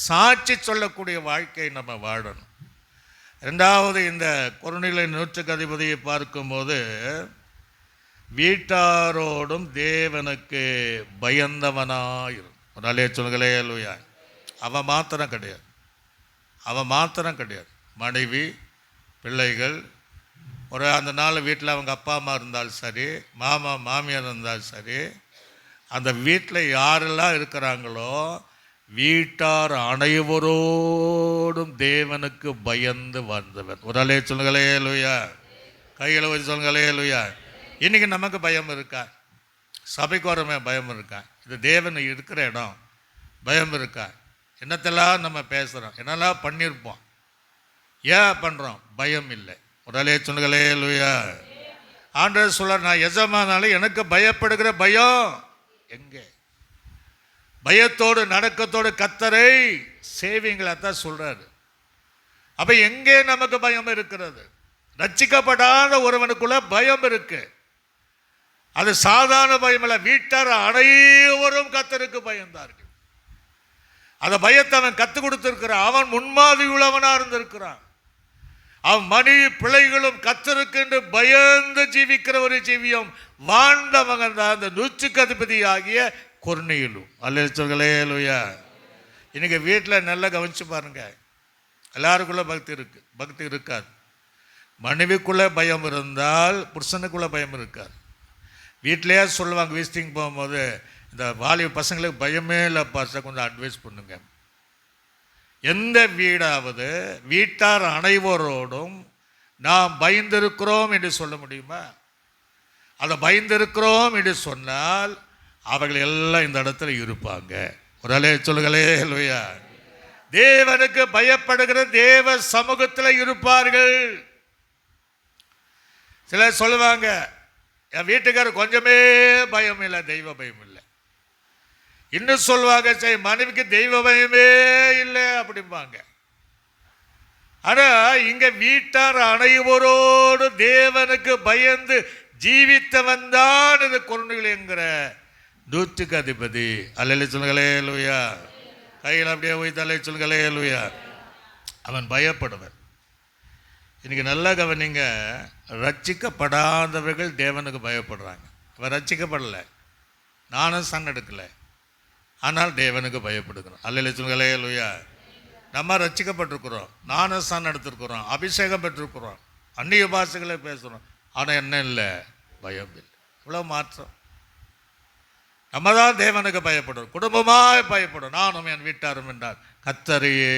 சாட்சி சொல்லக்கூடிய வாழ்க்கை நம்ம வாழணும். ரெண்டாவது, இந்த கொர்நேலிய நூற்றுக்கு அதிபதியை பார்க்கும்போது வீட்டாரோடும் தேவனுக்கு பயந்தவனாயிரும். அதனாலே சொல்லுங்களே. அல்லேலூயா. அவன் மாத்திரம் கிடையாது, அவன் மாத்திரம் கிடையாது. மனைவி, பிள்ளைகள், ஒரு அந்த நாள் வீட்டில் அவங்க அப்பா அம்மா இருந்தாலும் சரி, மாமா மாமியார் இருந்தாலும் சரி, அந்த வீட்டில் யாரெல்லாம் இருக்கிறாங்களோ வீட்டார் அனைவரோடும் தேவனுக்கு பயந்து வாழ்ந்தவன். ஒரு அலே சொல்லுங்களே. அல்லேலூயா. கைகளை வச்சு சொல்லுங்களே. அல்லேலூயா. இன்றைக்கி நமக்கு பயம் இருக்கா? சபைக்கு வரமே பயம் இருக்கா? இது தேவன் இருக்கிற இடம், பயம் இருக்கா? என்னத்தெல்லாம் நம்ம பேசுகிறோம், என்னெல்லாம் பண்ணியிருப்போம், ஏன் பண்ணுறோம்? பயம் இல்லை. உடலே சொல்லுங்களே. அல்லேலூயா. ஆண்டவர் சொல்றார், நான் எஜமானாலும் எனக்கு பயப்படுகிற பயம் எங்கே? பயத்தோடு நடக்கத்தோடு கர்த்தரை சேவிங்களா தான் சொல்றாரு. அப்ப எங்கே நமக்கு பயம் இருக்கிறது? ரட்சிக்கப்படாத ஒருவனுக்குள்ள பயம் இருக்கு. அது சாதாரண பயம் இல்லை. வீட்டார் அனைவரும் கர்த்தருக்கு பயந்தார்கள். அந்த பயத்தை அவன் கற்றுக் கொடுத்திருக்கிறான். அவன் முன்மாதிரி உள்ளவனா இருந்திருக்கிறான். அவன் மனைவி பிள்ளைகளும் கர்த்தருக்கு என்று பயந்து ஜீவிக்கிற ஒரு ஜீவியம் வாழ்ந்தவங்க தான் அந்த நூற்றுக்கு அதிபதி ஆகிய கொர்நேலியு. அல்லேலூயா. இன்னைக்கு வீட்டில் நல்லா கவனிச்சு பாருங்க, எல்லாருக்குள்ள பக்தி இருக்கு, பக்தி இருக்காது. மனைவிக்குள்ள பயம் இருந்தால் புருஷனுக்குள்ள பயம் இருக்காது. வீட்டிலேயே சொல்லுவாங்க, விசிட்டிங் போகும்போது, இந்த வாலிப பசங்களுக்கு பயமே இல்லை பாஸ்டர், கொஞ்சம் அட்வைஸ் பண்ணுங்க. எந்த வீடாவது வீட்டார் அனைவரோடும் நாம் பயந்திருக்கிறோம் என்று சொல்ல முடியுமா? அதை பயந்திருக்கிறோம் என்று சொன்னால் அவர்கள் எல்லாம் இந்த இடத்துல இருப்பாங்க. ஒரு அலே சொல்லுங்களே. அல்லேலூயா. தேவனுக்கு பயப்படுகிற தேவ சமூகத்தில் இருப்பார்கள். சிலர் சொல்லுவாங்க, என் வீட்டுக்காரர் கொஞ்சமே பயம் இல்லை, தெய்வ பயம் இல்லை. இன்னும் சொல்லுவாங்க, சரி மனைவிக்கு தெய்வ பயமே இல்லை அப்படிம்பாங்க. ஆனா இங்க வீட்டார் அனைவரோடு தேவனுக்கு பயந்து ஜீவித்தவன் தான் இது கொர்நேலியு என்கிற நூற்றுக்கு அதிபதி. அல்லேலூயா சொல்லுங்களே. அல்லேலூயா. கையில் அப்படியே உயர்த்தி சொல்லுங்களே. அல்லேலூயா. அவன் பயப்படுவன். இன்னைக்கு நல்லா கவனிங்க, ரட்சிக்கப்படாதவர்கள் தேவனுக்கு பயப்படுறாங்க. அவன் ரட்சிக்கப்படலை, நானும் சன் எடுக்கலை, ஆனால் தேவனுக்கு பயப்படுகிறோம். அல்லேலூயா சொல்லுங்களே. அல்லேலூயா. நம்ம ரட்சிக்கப்பட்டிருக்கிறோம், நானும் சன் எடுத்திருக்கிறோம், அபிஷேகம் பெற்றிருக்கிறோம், அந்நிய பாஷைகளை பேசுகிறோம், ஆனால் என்ன இல்லை? பயம் இல்லை. இவ்வளோ மாற்றம். நம்ம தான் தேவனுக்கு பயப்படுறோம், குடும்பமாக பயப்படும். நானும் என் வீட்டாரும் என்றார் கர்த்தரையே.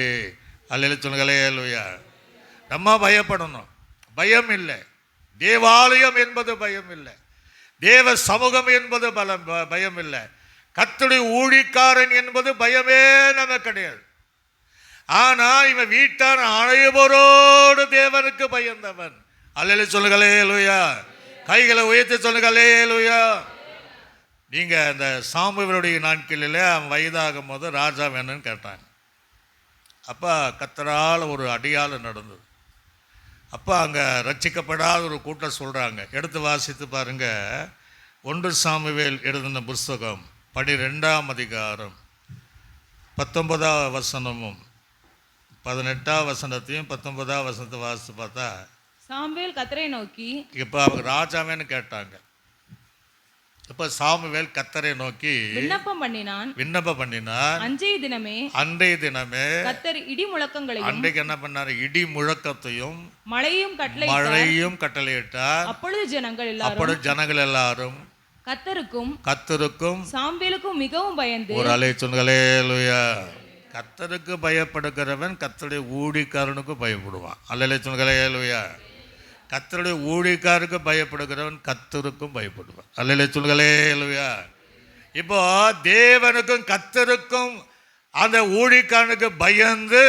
அல்லேலூயா சொல்லுங்களே. அல்லேலூயா. நம்ம பயப்படணும், பயம் இல்லை. தேவாலயம் என்பது பயம் இல்லை, தேவ சமூகம் என்பது பயம் இல்லை, கர்த்தருடைய ஊழியக்காரன் என்பது பயமே நமக்கு கிடையாது. ஆனா இவன் வீட்டார் அனைவரோடு தேவனுக்கு பயந்தவன். அல்லேலூயா சொல்லுங்களே. அல்லேலூயா. கைகளை உயர்த்தி சொல்லுங்களே. அல்லேலூயா. நீங்க இந்த சாமுவேலுடைய நாட்களில் அவன் வயதாகும் போது ராஜா வேணும்னு கேட்டாங்க. அப்போ கர்த்தரால் ஒரு அடியாளம் நடந்தது. அப்போ அங்கே ரட்சிக்கப்படாத ஒரு கூட்டம் சொல்கிறாங்க. எடுத்து வாசித்து பாருங்க. 1 சாமுவேல் எழுதின புஸ்தகம் 12ஆம் அதிகாரம் 19ஆம் வசனமும் 18ஆம் வசனத்தையும் 19ஆம் வசனத்தை வாசித்து பார்த்தா, சாமுவேல் கர்த்தரை நோக்கி, இப்போ அவங்க ராஜாவேன்னு கேட்டாங்க. இப்போ சாமுவேல் கர்த்தரை நோக்கி விண்ணப்பம் பண்ணினான். அன்றைய தினமே கர்த்தர் இடி முழக்கங்களையும், அன்றைக்கு என்ன பண்ணாரு? இடி முழக்கத்தையும் மழையும் கட்டளையிட்டார். அப்பொழுது ஜனங்கள் எல்லாரும் கர்த்தருக்கும் சாமுவேலுக்கும் மிகவும் பயந்து. ஒரு அலை சொல்லுங்களே. அல்லேலூயா. கர்த்தருக்கு பயப்படுகிறவன் கர்த்தருடைய ஊழியக்காரனுக்கு பயப்படுவான். அல்லேலூயா சொல்லுங்களே. அல்லேலூயா. கர்த்தருடைய ஊழியக்காரருக்கு பயப்படுகிறவன் கர்த்தருக்கும் பயப்படுவான். அல்லேலூயா சொல்லுங்களே. அல்லேலூயா. இப்போ தேவனுக்கும் கர்த்தருக்கும் அந்த ஊழியக்காரனுக்கு பயந்து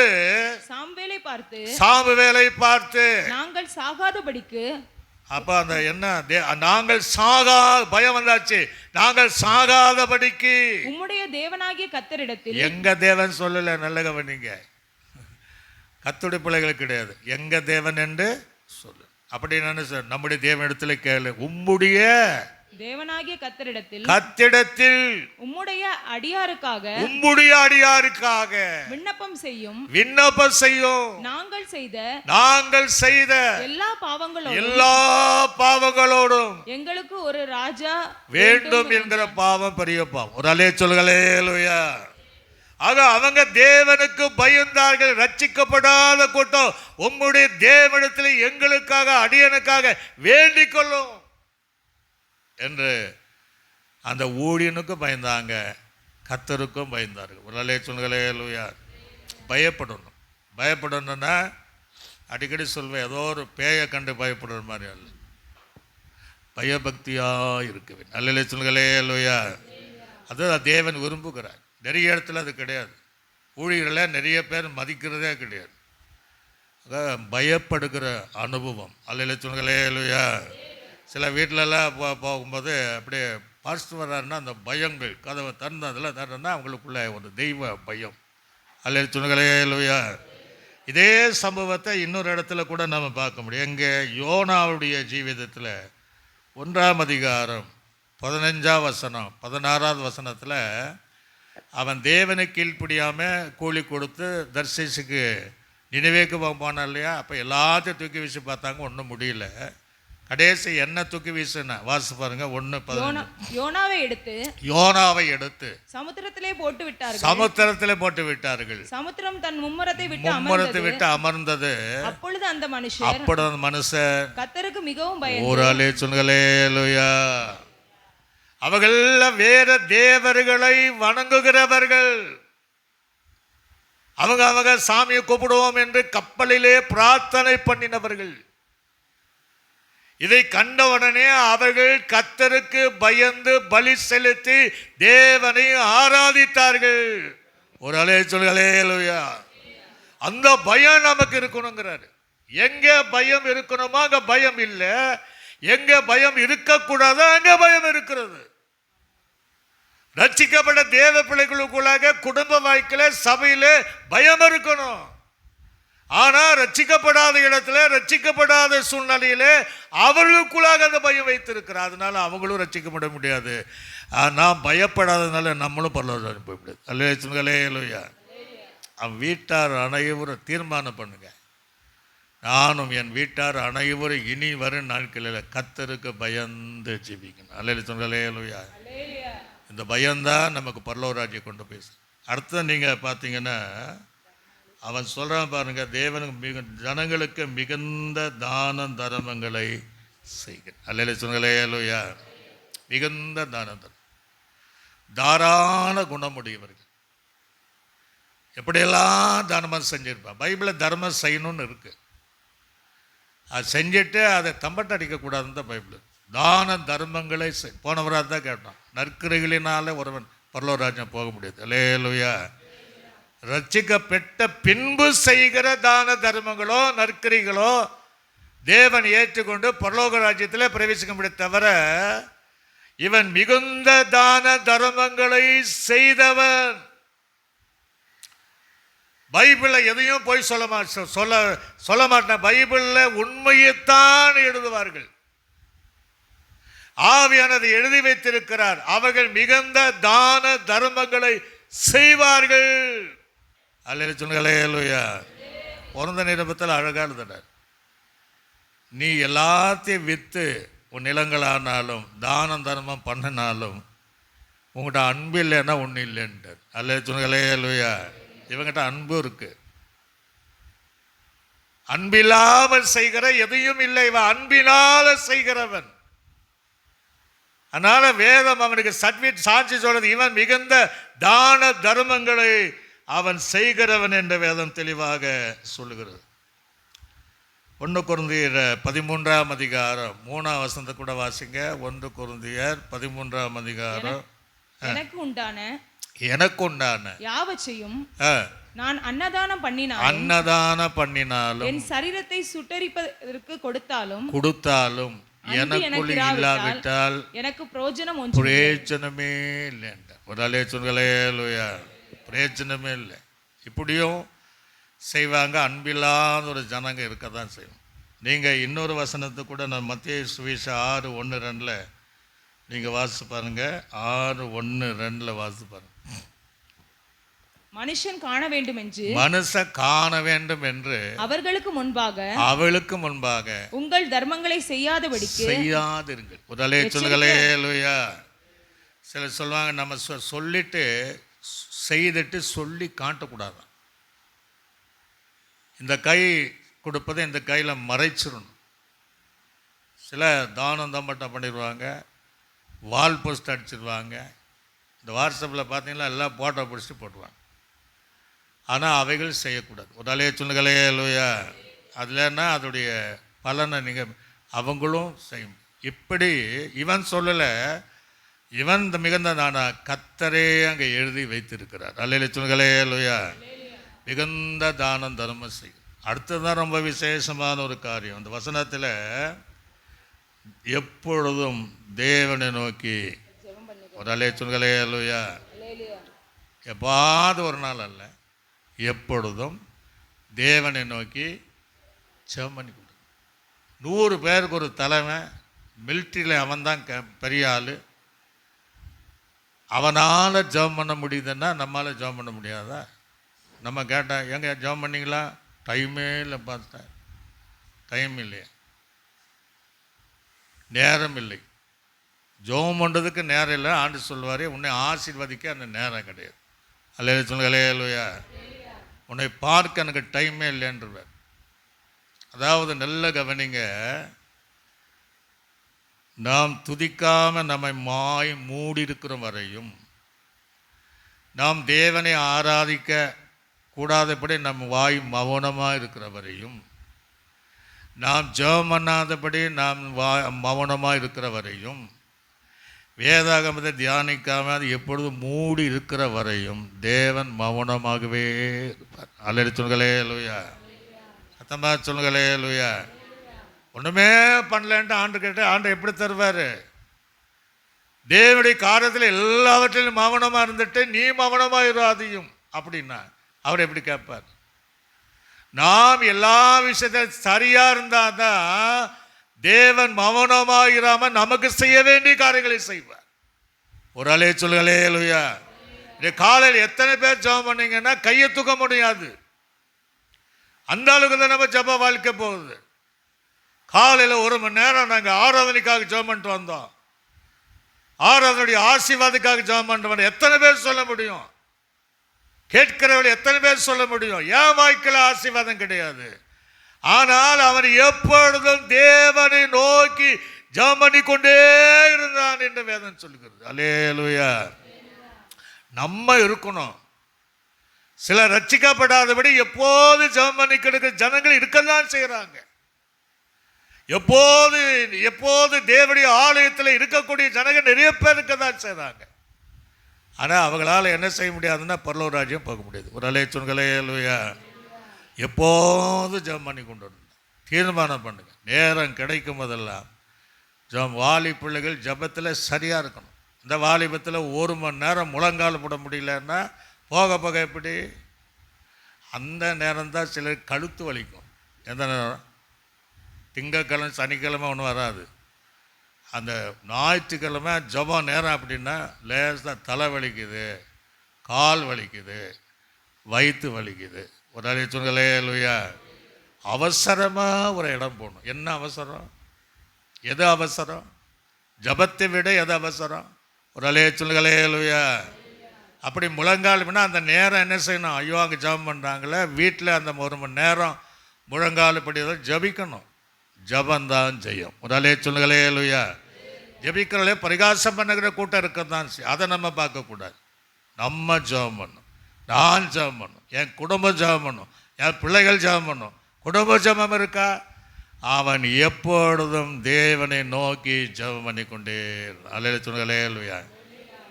சாமுவேலை பார்த்து நாங்கள் சாகாதபடிக்கு அப்போ அந்த என்ன நாங்கள் சாகா பயம் வந்தாச்சு, நாங்கள் சாகாதபடிக்கு. உம்முடைய தேவனாகிய கர்த்தரிடத்தில். எங்க தேவன் சொல்லல, நல்ல கவனிங்க. கர்த்தருடைய பிள்ளைகள் கிடையாது, எங்க தேவன் என்று சொல்லு. அப்படி என்ன சார், நம்முடைய தேவன் இடத்துல கேளு. உம்முடைய தேவனாகிய கர்த்தரிடத்தில் உம்முடைய அடியாருக்காக விண்ணப்பம் செய்யும். நாங்கள் செய்த எல்லா பாவங்களோடும் எங்களுக்கு ஒரு ராஜா வேண்டும் என்கிற பாவம் பெரிய பாவம். ஒரு அலே சொல்களே. ஆக அவங்க தேவனுக்கு பயந்தார்கள். ரட்சிக்கப்படாத கூட்டம் உம்முடைய தேவனிடத்தில் எங்களுக்காக அடியனுக்காக வேண்டிக் கொள்ளும் என்று அந்த ஊழியனுக்கும் பயந்தாங்க, கர்த்தருக்கும் பயந்தார்கள். ஒரு அலே சொல்களே. பயப்படணும்னா அடிக்கடி சொல்வேன், ஏதோ ஒரு பேயை கண்டு பயப்படுற மாதிரி அல்ல, பயபக்தியாக இருக்குவேன். நல்ல சொல்களே. அதுதான் தேவன் விரும்புகிறார். நிறைய இடத்துல அது கிடையாது. ஊழியர்களை நிறைய பேர் மதிக்கிறதே கிடையாது. அதான் பயப்படுகிற அனுபவம். அல்ல சொல்களே. சில வீட்டிலலாம் போகும்போது அப்படியே பாஸ்டர் வர்றாருன்னா அந்த பயங்கள் கதவை திறந்ததில் தரன்னா அவங்களுக்குள்ள ஒரு தெய்வ பயம். அல்ல சொல்களே. இதே சம்பவத்தை இன்னொரு இடத்துல கூட நம்ம பார்க்க முடியும். எங்கே யோனாவுடைய ஜீவிதத்தில் 1ஆம் அதிகாரம் 15ஆம் வசனம் 16ஆவது வசனத்தில் அவன் தேவனை கீழ்ப்படியாமல் கூலி கொடுத்து தர்சீசுக்கு நினைவேக்கு போனான் இல்லையா? அப்போ எல்லாத்தையும் தூக்கி வீசி பார்த்தாங்க, ஒன்றும் முடியல. கடைசி என்ன தூக்கி வீசுனா வாசி பாருங்க. 1:15. யோனாவை எடுத்து சமுத்திரத்திலே போட்டு விட்டார்கள். சமுத்திரம் தன் மும்முரத்தை விட்டு அமர்ந்தது. அப்பொழுது அந்த மனுஷர் கர்த்தருக்கு மிகவும் பயந்து. ஒரு ஆளே சொல்களே. அவர்கள் வேற தேவர்களை வணங்குகிறவர்கள். அவங்க சாமியை கூப்பிடுவோம் என்று கப்பலிலே பிரார்த்தனை பண்ணினவர்கள். இதை கண்டவுடனே அவர்கள் கர்த்தருக்கு பயந்து பலி செலுத்தி தேவனை ஆராதித்தார்கள். ஒரு அலே சொல்களே. அந்த பயம் நமக்கு இருக்கணுங்கிறாரு. எங்க பயம் இருக்கணுமோ அங்க பயம் இல்லை, எங்க பயம் இருக்கக்கூடாதோ அங்க பயம் இருக்கிறது. ரட்சிக்கப்பட்ட தேவ பிள்ளைகளுக்குள்ளாக குடும்ப வாழ்க்கையில சபையில பயம் இருக்கணும். ஆனா ரட்சிக்கப்படாத இடத்துல ரட்சிக்கப்படாத சூழ்நிலையிலே அவர்களுக்குள்ளாக அந்த பயம் வைத்திருக்கிறார். அதனால அவங்களும் ரட்சிக்கப்பட முடியாது. நாம் பயப்படாததுனால நம்மளும் பரலோகம் போய் முடியாது. அல்லேலூயா. அவன் வீட்டார் அனைவரும் தீர்மானம் பண்ணுங்க, நானும் என் வீட்டார் அனைவரும் இனி வரும் நாட்களில் கர்த்தருக்கு பயந்து ஜீவிக்கணும். அல்லேலூயா. இந்த பயம்தான் நமக்கு பரலோகராஜ்யம் கொண்டு போய். அடுத்து நீங்கள் பார்த்தீங்கன்னா அவன் சொல்கிறான் பாருங்க, தேவனுக்கு ஜனங்களுக்கு மிகுந்த தான தர்மங்களை செய்கிறேன். அல்லேலூயா. மிகுந்த தான தர்மம், தாராள குணமுடையவர்கள். எப்படியெல்லாம் தர்மம் செஞ்சிருப்பான். பைபிளில் தர்மம் செய்யணும்னு இருக்கு, அது செஞ்சுட்டு அதை தம்பட்ட அடிக்கக்கூடாதுன்னு தான் பைபிள். தான தர்மங்களை போனவராக தான் கேட்டான். நற்கிரைகளினால ஒருவன் பரலோகராஜ்யம் போக முடியாது. அல்லேலூயா. ரட்சிக்கப்பட்ட பின்பு செய்கிற தான தர்மங்களோ நற்கிரிகளோ தேவன் ஏற்றுக்கொண்டு பரலோக ராஜ்யத்தில் பிரவேசிக்க முடியும். தவிர இவன் மிகுந்த தான தர்மங்களை செய்தவன். பைபிளில் எதையும் போய் சொல்ல மாட்டேன். பைபிளில் உண்மையைத்தான் எழுதுவார்கள். ஆவியானது எழுதி வைத்திருக்கிறார். அவர்கள் மிகுந்த தான தர்மங்களை செய்வார்கள். அல்லேலூயா. பிறந்த நிருபத்தில் அழகாக எழுதினார், நீ எல்லாத்தையும் விற்று உன் நிலங்களானாலும் தானம் தர்மம் பண்ணினாலும் உங்கள்கிட்ட அன்பு இல்லைன்னா ஒன்றும் இல்லைன்றார். அல்லேலூயா. இவங்கிட்ட அன்பு இருக்கு. அன்பில்லாமல் செய்கிற எதையும் இல்லை, இவன் அன்பினால செய்கிறவன். அதனால வேதம் அவனுக்கு சாட்சி சொல்றது, இவன் மிகுந்த தான தர்மங்களை அவன் செய்கிறவன் என்ற வேதம் தெளிவாக சொல்லுகிறது. 1 கொரிந்தியர் 13ஆம் அதிகாரம் 3ஆம் வசனத்தை கூட வாசிங்க. 1 கொரிந்தியர் 13ஆம் அதிகாரம். எனக்கு உண்டான யாவற்றையும் நான் அன்னதானம் பண்ணினாலும் அன்னதானம் பண்ணினாலும் என் சரீரத்தை சுட்டரிப்பதற்கு கொடுத்தாலும் எனக்குள் இல்லாவிட்டால் எனக்கு பிரயோஜனம் ஒன்று பிரயோஜனமே இல்லை. ஒரு ஆளே சொல்லுங்களே லூயா, பிரயோஜனமே இல்லை. இப்படியும் செய்வாங்க. அன்பில்லாத ஒரு ஜனங்க இருக்க தான் செய்வோம். நீங்கள் இன்னொரு வசனத்தை கூட நான் மத்திய சுவிசேஷம் 6:1-2 நீங்கள் வாசித்து பாருங்க. 6:1-2 வாசித்து பாருங்க. மனுஷன் காண வேண்டும் என்று அவர்களுக்கு முன்பாக உங்கள் தர்மங்களை செய்யாதிருங்கள். ஒரு அலைய சொல்லுங்களே லூயா. சிலர் சொல்லுவாங்க, நம்ம சொல்லிட்டு செய்துட்டு சொல்லி காட்டக்கூடாது. இந்த கை கொடுப்பதை இந்த கையில் மறைச்சிடணும். சில தானம் தம்பட்டம் பண்ணிடுவாங்க, வால் போஸ்ட் அடிச்சிடுவாங்க. இந்த வாட்ஸ்அப்பில் பார்த்தீங்கன்னா எல்லாம் போட்டோ பிடிச்சிட்டு போட்டுருவாங்க. ஆனால் அவைகள் செய்யக்கூடாது. ஒரு அலைய சொல்லுங்களே லூயா. அதுலன்னா அதோடைய பலனை நீங்கள் அவங்களும் செய்யும். இப்படி இவன் சொல்லலை, இவன் மிகுந்த நானா கர்த்தரே அங்கே எழுதி வைத்திருக்கிறார். அலையில சொல்லுங்களே லூயா. மிகுந்த தானம் தர்மம் செய்யும். அடுத்ததான் ரொம்ப விசேஷமான ஒரு காரியம். அந்த வசனத்தில் எப்பொழுதும் தேவனை நோக்கி ஒரு அலைய சொல்லுங்களே லூயா. எப்பாவது ஒரு நாள் அல்ல, எப்பொழுதும் தேவனை நோக்கி ஜெபம் பண்ணி கொடு. 100 பேருக்கு ஒரு தலைமை, மிலிட்ரியில் அவன் தான் பெரிய ஆள். அவனால் ஜெபம் பண்ண முடியுதுன்னா நம்மளால் ஜெபம் பண்ண முடியாதா? நம்ம கேட்டால் எங்கே ஜெபம் பண்ணிங்களா? டைமே இல்லை. பார்த்தேன், டைம் இல்லையா, நேரம் இல்லை. ஜெபம் பண்ணுறதுக்கு நேரம் இல்லை. ஆண்டு சொல்லுவார், உன்னை ஆசீர்வதிக்க அந்த நேரம் கிடையாது. அல்ல சொல்லுங்களே லூயா. உன்னை பார்க்க எனக்கு டைமே இல்லைன்றவர். அதாவது நல்ல கவனிங்க, நாம் துதிக்காமல் நம்மை மூடி இருக்கிற வரையும், நாம் தேவனை ஆராதிக்க கூடாதபடி நம் வாய் மௌனமாக இருக்கிற வரையும், நாம் ஜெபம் பண்ணாதபடி நாம் மௌனமாக இருக்கிற வரையும், வேதாகமத்தை தியானிக்காமல் அது எப்பொழுதும் மூடி இருக்கிற வரையும் தேவன் மௌனமாகவே இருப்பார். அல்லது சொல்லுங்களே லூயா. சத்தமாக சொல்லுங்களே லூயா. ஒன்றுமே பண்ணலன்ட்டு ஆண்டு கேட்டு ஆண்டு எப்படி தருவார்? தேவனுடைய காரியத்தில் எல்லாவற்றிலும் மௌனமாக இருந்துட்டு நீ மௌனமாக இராதியும் அப்படின்னா அவர் எப்படி கேட்பார்? நாம் எல்லா விஷயத்தையும் சரியாக இருந்தால் தான் தேவன் மௌனமாக இராமல் நமக்கு செய்ய வேண்டிய காரியங்களை செய்வார். ஒரு அலைய சொல்லுங்களே லூயா. காலையில் எத்தனை பேர் ஜெபம் பண்ணீங்கன்னா கையை தூக்க முடியாது. அந்த அளவுக்கு தான் நம்ம ஜெப வாழ்க்கை போகுது. காலையில் 1 மணி நேரம் நாங்கள் ஆராதனைக்காக ஜெபம் பண்ணிட்டு வந்தோம். ஆராதனுடைய ஆசீர்வாதத்துக்காக ஜெபம் பண்ணிட்டு எத்தனை பேர் சொல்ல முடியும்? கேட்கிறவர்கள் எத்தனை பேர் சொல்ல முடியும்? ஏன் வாழ்க்கையில் ஆசீர்வாதம் கிடையாது? ஆனால் அவன் எப்பொழுதும் தேவனை நோக்கி ஜெபம் பண்ணி கொண்டே இருந்தான் என்று வேதம் சொல்லுகிறது. அல்லேலூயா. நம்ம இருக்கணும். சிலர் ரட்சிக்கப்படாதபடி எப்போது ஜெபம் பண்ணி கிடக்கிற ஜனங்கள் இருக்கதான் செய்கிறாங்க. எப்போது தேவனுடைய ஆலயத்தில் இருக்கக்கூடிய ஜனங்கள் நிறைய பேர் இருக்கதான் செய்கிறாங்க. ஆனால் அவங்களால என்ன செய்ய முடியாதுன்னா பரலோக ராஜ்யம் போக முடியாது. ஒரு அலைய சொல்லுங்களே லூயா. எப்போது ஜெபம் பண்ணி கொண்டு வரணும். தீர்மானம் பண்ணுங்க. நேரம் கிடைக்கும் போதெல்லாம் வாலி பிள்ளைகள் ஜெபத்தில் சரியாக இருக்கணும். இந்த வாலிபத்தில் 1 மணி நேரம் முழங்கால் போட முடியலன்னா போக போக எப்படி? அந்த நேரம் தான் சிலர் கழுத்து வலிக்கும். எந்த நேரம்? திங்கக்கிழமை சனிக்கிழமை ஒன்றும் வராது. அந்த ஞாயிற்றுக்கிழமை ஜெபம் நேரம் அப்படின்னா லேசாக தலை வலிக்குது, கால் வலிக்குது, வயிற்று வலிக்குது. ஒரு அலைய சொல்லுங்களே லூயா. அவசரமாக ஒரு இடம் போகணும். என்ன அவசரம்? எது அவசரம்? ஜபத்தை விட எது அவசரம்? ஒரு அலைய சொல்லுங்களே லூயா. அப்படி முழங்கால் அந்த நேரம் என்ன செய்யணும்? ஐயோ அங்கே ஜபம் பண்ணுறாங்களே, வீட்டில் அந்த 1 மணி நேரம் முழங்கால் படி ஜபிக்கணும். ஜபந்தான் செய்யும். ஒரு அலைய சொல்லுங்களே லூயா. ஜபிக்கிறவங்களே பரிகாசம் பண்ணுகிற கூட்டம் இருக்கதான் செய்யும். அதை நம்ம பார்க்கக்கூடாது. நம்ம ஜபம் பண்ணணும். நான் ஜெபம் பண்ணும், என் குடும்பம் ஜெபம் பண்ணும், என் பிள்ளைகள் ஜெபம் பண்ணும். குடும்ப ஜெபம் இருக்கா? அவன் எப்பொழுதும் தேவனை நோக்கி ஜெபம் பண்ணி கொண்டே அல்லேலூயா.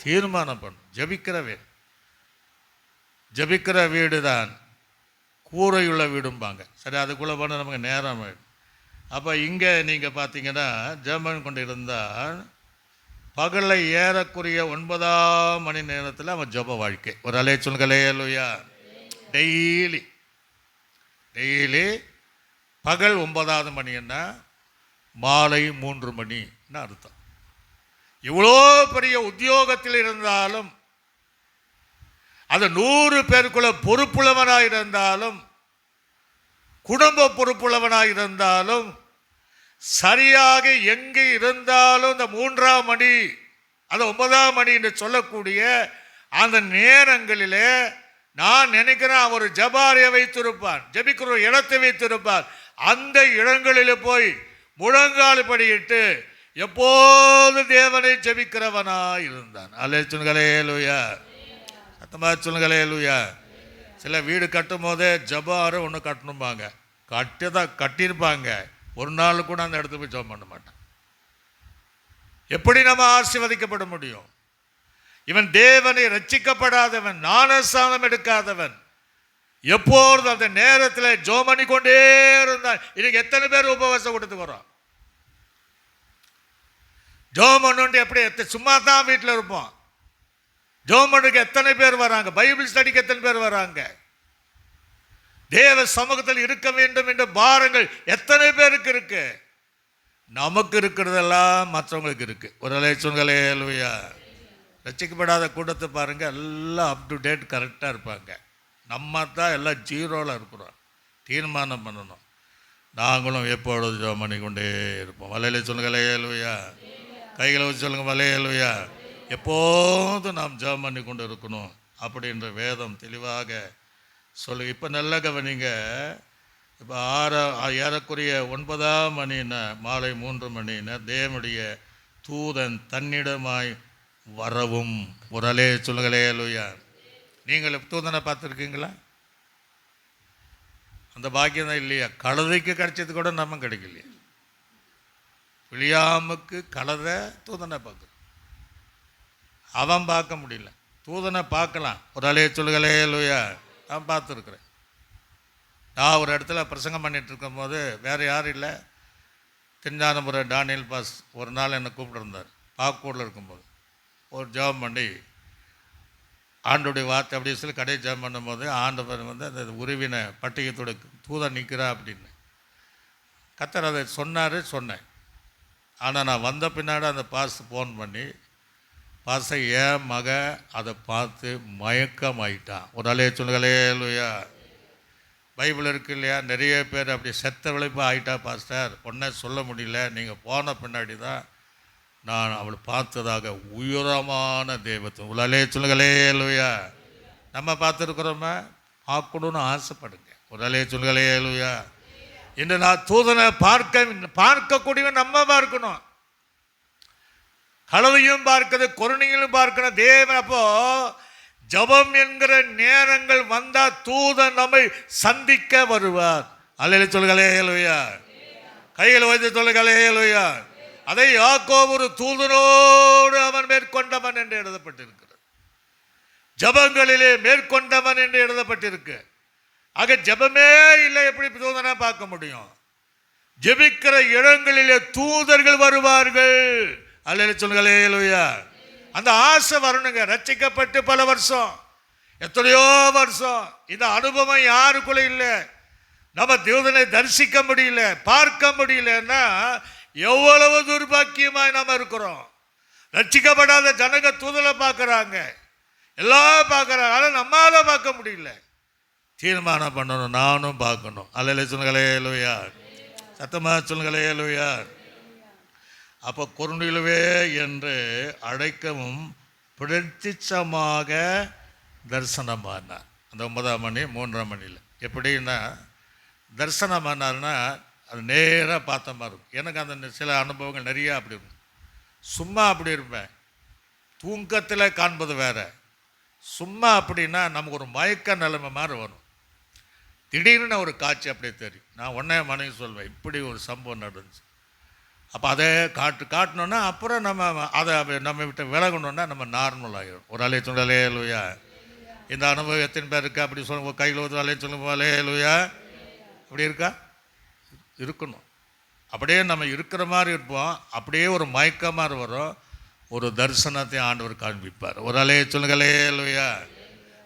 தீர்மானம் பண்ணும். ஜெபிக்கிறவே ஜபிக்கிற வீடு தான் கூரையுள்ள வீடும்பாங்க. சரி, அதுக்குள்ளே போனால் நமக்கு நேரம் ஆயிடும். அப்போ இங்கே நீங்கள் பார்த்தீங்கன்னா ஜெபம் கொண்டு இருந்தால் பகலில் ஏறக்குறைய 9 மணி நேரத்தில் அவன் ஜெப வாழ்க்கை. ஒரு அலைய சொல்லுங்களே அல்லேலூயா. டெய்லி பகல் 9வது மணின்னா மாலை 3 மணின்னு அர்த்தம். இவ்வளோ பெரிய உத்தியோகத்தில் இருந்தாலும், அது 100 பேருக்குள்ள பொறுப்புள்ளவனாக இருந்தாலும், குடும்ப பொறுப்புள்ளவனாக இருந்தாலும், சரியாக எங்கே இருந்தாலும் இந்த 3ஆம் மணி, அது 9ஆம் மணி என்று சொல்லக்கூடிய அந்த நேரங்களிலே நான் நினைக்கிறேன் ஒரு ஜபாரியை வைத்திருப்பான், ஜபிக்கிற ஒரு இடத்தை வைத்திருப்பான். அந்த இடங்களில் போய் முழங்கால் படியிட்டு எப்போது தேவனை ஜபிக்கிறவனாய் இருந்தான். அல்லேலூயா. சத்தமா சொல்லுங்களே அல்லேலூயா. சில வீடு கட்டும் போதே ஜபாரை ஒன்று கட்டணும்பாங்க, கட்டியிருப்பாங்க, ஒரு நாள் கூட அந்த இடத்துல போய் ஜெபம் பண்ண மாட்டான். எப்படி நம்ம ஆசீர்வதிக்கப்பட முடியும்? இவன் தேவனை ரட்சிக்கப்படாதவன், ஞானஸ்நானம் எடுக்காதவன், எப்போது அந்த நேரத்தில் ஜெபம் பண்ணி கொண்டே இருந்தான். இன்னைக்கு எத்தனை பேர் உபவாசம் கொடுத்து வரோம்? ஜெபம் பண்ணு எப்படி சும்மா தான் வீட்டில் இருப்போம். ஜெபம் பண்ணுக்கு எத்தனை பேர் வராங்க? பைபிள் ஸ்டடிக்கு எத்தனை பேர் வராங்க? தேவ சமூகத்தில் இருக்க வேண்டும் என்ற பாரங்கள் எத்தனை பேருக்கு இருக்கு? நமக்கு இருக்கிறதெல்லாம் மற்றவங்களுக்கு இருக்கு. ஒரு அலைச்சொல்களே அல்லேலூயா. ரட்சிக்கப்படாத கூட்டத்தை பாருங்க, எல்லாம் அப் டு டேட் கரெக்டாக இருப்பாங்க. நம்ம தான் எல்லாம் ஜீரோவில் இருக்கிறோம். தீர்மானம் பண்ணணும், நாங்களும் எப்பொழுது ஜெபம் பண்ணி கொண்டே இருப்போம். வலையில சொல்லுங்களே அல்லேலூயா. கைகளை வச்சு சொல்லுங்க வலையலுயா. எப்போதும் நாம் ஜெபம் பண்ணி கொண்டு இருக்கணும் அப்படின்ற வேதம் தெளிவாக சொல்லு. இப்போ நல்ல கவனிங்க. இப்போ ஏறக்குறைய 9ஆம் மணின்னா மாலை 3 மணின்னா தேவனுடைய தூதன் தன்னிடமாய் வரவும். ஒரு அலே சொல்லுங்களே அல்லேலூயா. நீங்கள் தூதனை பார்த்துருக்கீங்களா? அந்த பாக்கியம் தான் இல்லையா? கழுதைக்கு கிடைச்சது கூட நம்ம கிடைக்கலையா? விழியாமுக்கு கழுதை தூதனை பார்க்குறோம், அவன் பார்க்க முடியல, தூதனை பார்க்கலாம். ஒரு அலே சொல்லுங்களே அல்லேலூயா. நான் பார்த்துருக்குறேன். நான் ஒரு இடத்துல பிரசங்கம் பண்ணிகிட்டு இருக்கும்போது வேறு யாரும் இல்லை, திருஞானபுரம் டானியல் பாஸ் ஒரு நாள் என்னை கூப்பிட்டுருந்தார். பாக்கூரில் இருக்கும்போது ஒரு ஜெபம் பண்ணி ஆண்டோடைய வார்த்தை அப்படி சொல்லி கடை ஜெபம் பண்ணும்போது ஆண்டவர் வந்து அந்த உருவின பட்டியத்தோட தூதன் நிற்கிறா அப்படின்னு கர்த்தர் அதை சொன்னேன். ஆனால் நான் வந்த பின்னாடி அந்த பாஸ் ஃபோன் பண்ணி, பாஸை என் மக அதை பார்த்து மயக்கம் ஆயிட்டான். ஒரு அலைய சொல்லுங்களே அல்லேலூயா. பைபிள் இருக்கு இல்லையா, நிறைய பேர் அப்படி செத்த விளைப்பு ஆகிட்டா பாஸ்டர், ஒன்றே சொல்ல முடியல, நீங்கள் போன பின்னாடி தான் நான் அவளை பார்த்ததாக உயரமான தெய்வத்தை. உலலே சொல்லுங்களே அல்லேலூயா. நம்ம பார்த்துருக்குறோமா? பார்க்கணுன்னு ஆசைப்படுங்க. உலலே சொல்லுங்களே அல்லேலூயா. இன்று நான் தூதனை பார்க்கக்கூடியவன் நம்ம பார்க்கணும். கழுதையும் பார்க்குது, கொருணிகளும் பார்க்கணும் தேவன். அப்போ ஜபம் என்கிற நேரங்கள் வந்தா தூதன் நம்மை சந்திக்க வருவார். அல்லேலூயா சொல்லுங்களே அல்லேலூயா. கையில் வைத்து சொல்லுங்களே அல்லேலூயா. அதை யாக்கோபு ஒரு தூதனோடு அவன் மேற்கொண்டவன் என்று எழுதப்பட்டிருக்கிறது. ஜபங்களிலே மேற்கொண்டவன் என்று எழுதப்பட்டிருக்கு. ஆக ஜபமே இல்லை, எப்படி தூதனை பார்க்க முடியும்? ஜபிக்கிற இடங்களிலே தூதர்கள் வருவார்கள். அல்லேலூயா சொல்லுங்களே அல்லேலூயா. அந்த ஆசை வரணுங்க. ரட்சிக்கப்பட்டு பல வருஷம், எத்தனையோ வருஷம் இந்த அனுபவம் யாருக்குள்ள இல்லை. நம்ம தேவனை தரிசிக்க முடியல, பார்க்க முடியலன்னா எவ்வளவு துர்பாக்கியமாய் நம்ம இருக்கிறோம். ரட்சிக்கப்படாத ஜனங்க தூதலை பார்க்குறாங்க, எல்லாம் பார்க்குறாங்க, ஆனால் நம்மளால பார்க்க முடியல. தீர்மானம் பண்ணணும், நானும் பார்க்கணும். அல்லேலூயா சொல்லுங்களே அல்லேலூயா. சத்தமாக சொல்லுங்களே அல்லேலூயா. அப்போ கொருணிலுவே என்று அழைக்கவும் பிரத்யட்சமாக தரிசனமானார். அந்த 9ஆம் மணி 3ஆம் மணியில் எப்படின்னா தரிசனமானார்னா அது நேராக பார்த்த மாதிரி இருக்கும். எனக்கு அந்த சில அனுபவங்கள் நிறையா அப்படி இருக்கும். சும்மா அப்படி இருப்பேன், தூக்கத்தில் காண்பது வேறு. சும்மா அப்படின்னா நமக்கு ஒரு மயக்க நிலைமை மாதிரி வரும். திடீர்னு ஒரு காட்சி அப்படியே தெரியும். நான் உடனே மனைவி சொல்வேன், இப்படி ஒரு சம்பவம் நடந்துச்சு. அப்போ அதை காட்டணுன்னா அப்புறம் நம்ம அதை நம்ம விட்டு விலகணுன்னா நம்ம நார்மல் ஆகிடும். ஒரு அலைய சொல்லுங்களே அல்லேலூயா. இந்த அனுபவம் எத்தனை பேர் இருக்கா? அப்படி சொல்லுங்க, கையில் ஊற்றுவாலே சொல்லுங்க, அல்லேலூயா. அப்படி இருக்கா? இருக்கணும். அப்படியே நம்ம இருக்கிற மாதிரி இருப்போம். அப்படியே ஒரு மயக்கமாக வரும். ஒரு தரிசனத்தை ஆண்டவர் காண்பிப்பார். ஒரு அலே சொல்லுங்க, அல்லேலூயா.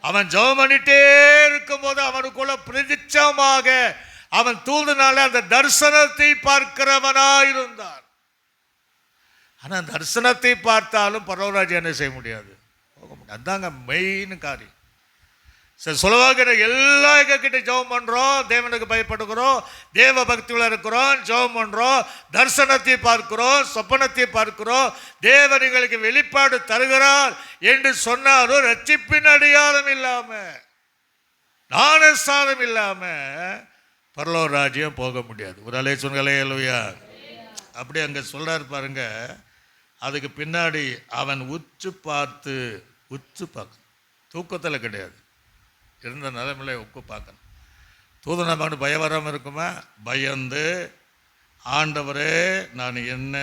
அவன் ஜெபம் பண்ணிட்டே இருக்கும்போது அவனுக்குள்ள பிரதிச்சமாக அவன் தூதுனால அந்த தரிசனத்தை பார்க்கிறவனாயிருந்தான். ஆனால் தரிசனத்தை பார்த்தாலும் பரவராஜ் என்ன செய்ய முடியாது, போக முடியாது. அதுதாங்க மெயின் காரியம். சரி, சொல்லுவாங்க, எல்லா கிட்ட ஜெபம் பண்ணுறோம், தேவனுக்கு பயப்படுகிறோம், தேவ பக்தியில் இருக்கிறோம், ஜெபம் பண்ணுறோம், தரிசனத்தை பார்க்கிறோம், சொப்பனத்தை பார்க்கிறோம், தேவன் எங்களுக்கு வெளிப்பாடு தருகிறார் என்று சொன்னாலும் ரட்சிப்பின் அடையாளம் இல்லாமல், ஞானஸ்நானம் இல்லாமல் பரலோக ராஜ்யம் போக முடியாது. ஒரு அலே சொன்னங்களே, அல்லேலூயா. அப்படி அங்கே சொல்கிறார் பாருங்க. அதுக்கு பின்னாடி அவன் உச்சு பார்க்க, தூக்கத்தில் கிடையாது, இருந்த நிலைமையில உப்பு பார்க்கணும். தூதனமான பயம் வராமல் இருக்குமா? பயந்து, ஆண்டவரே நான் என்ன,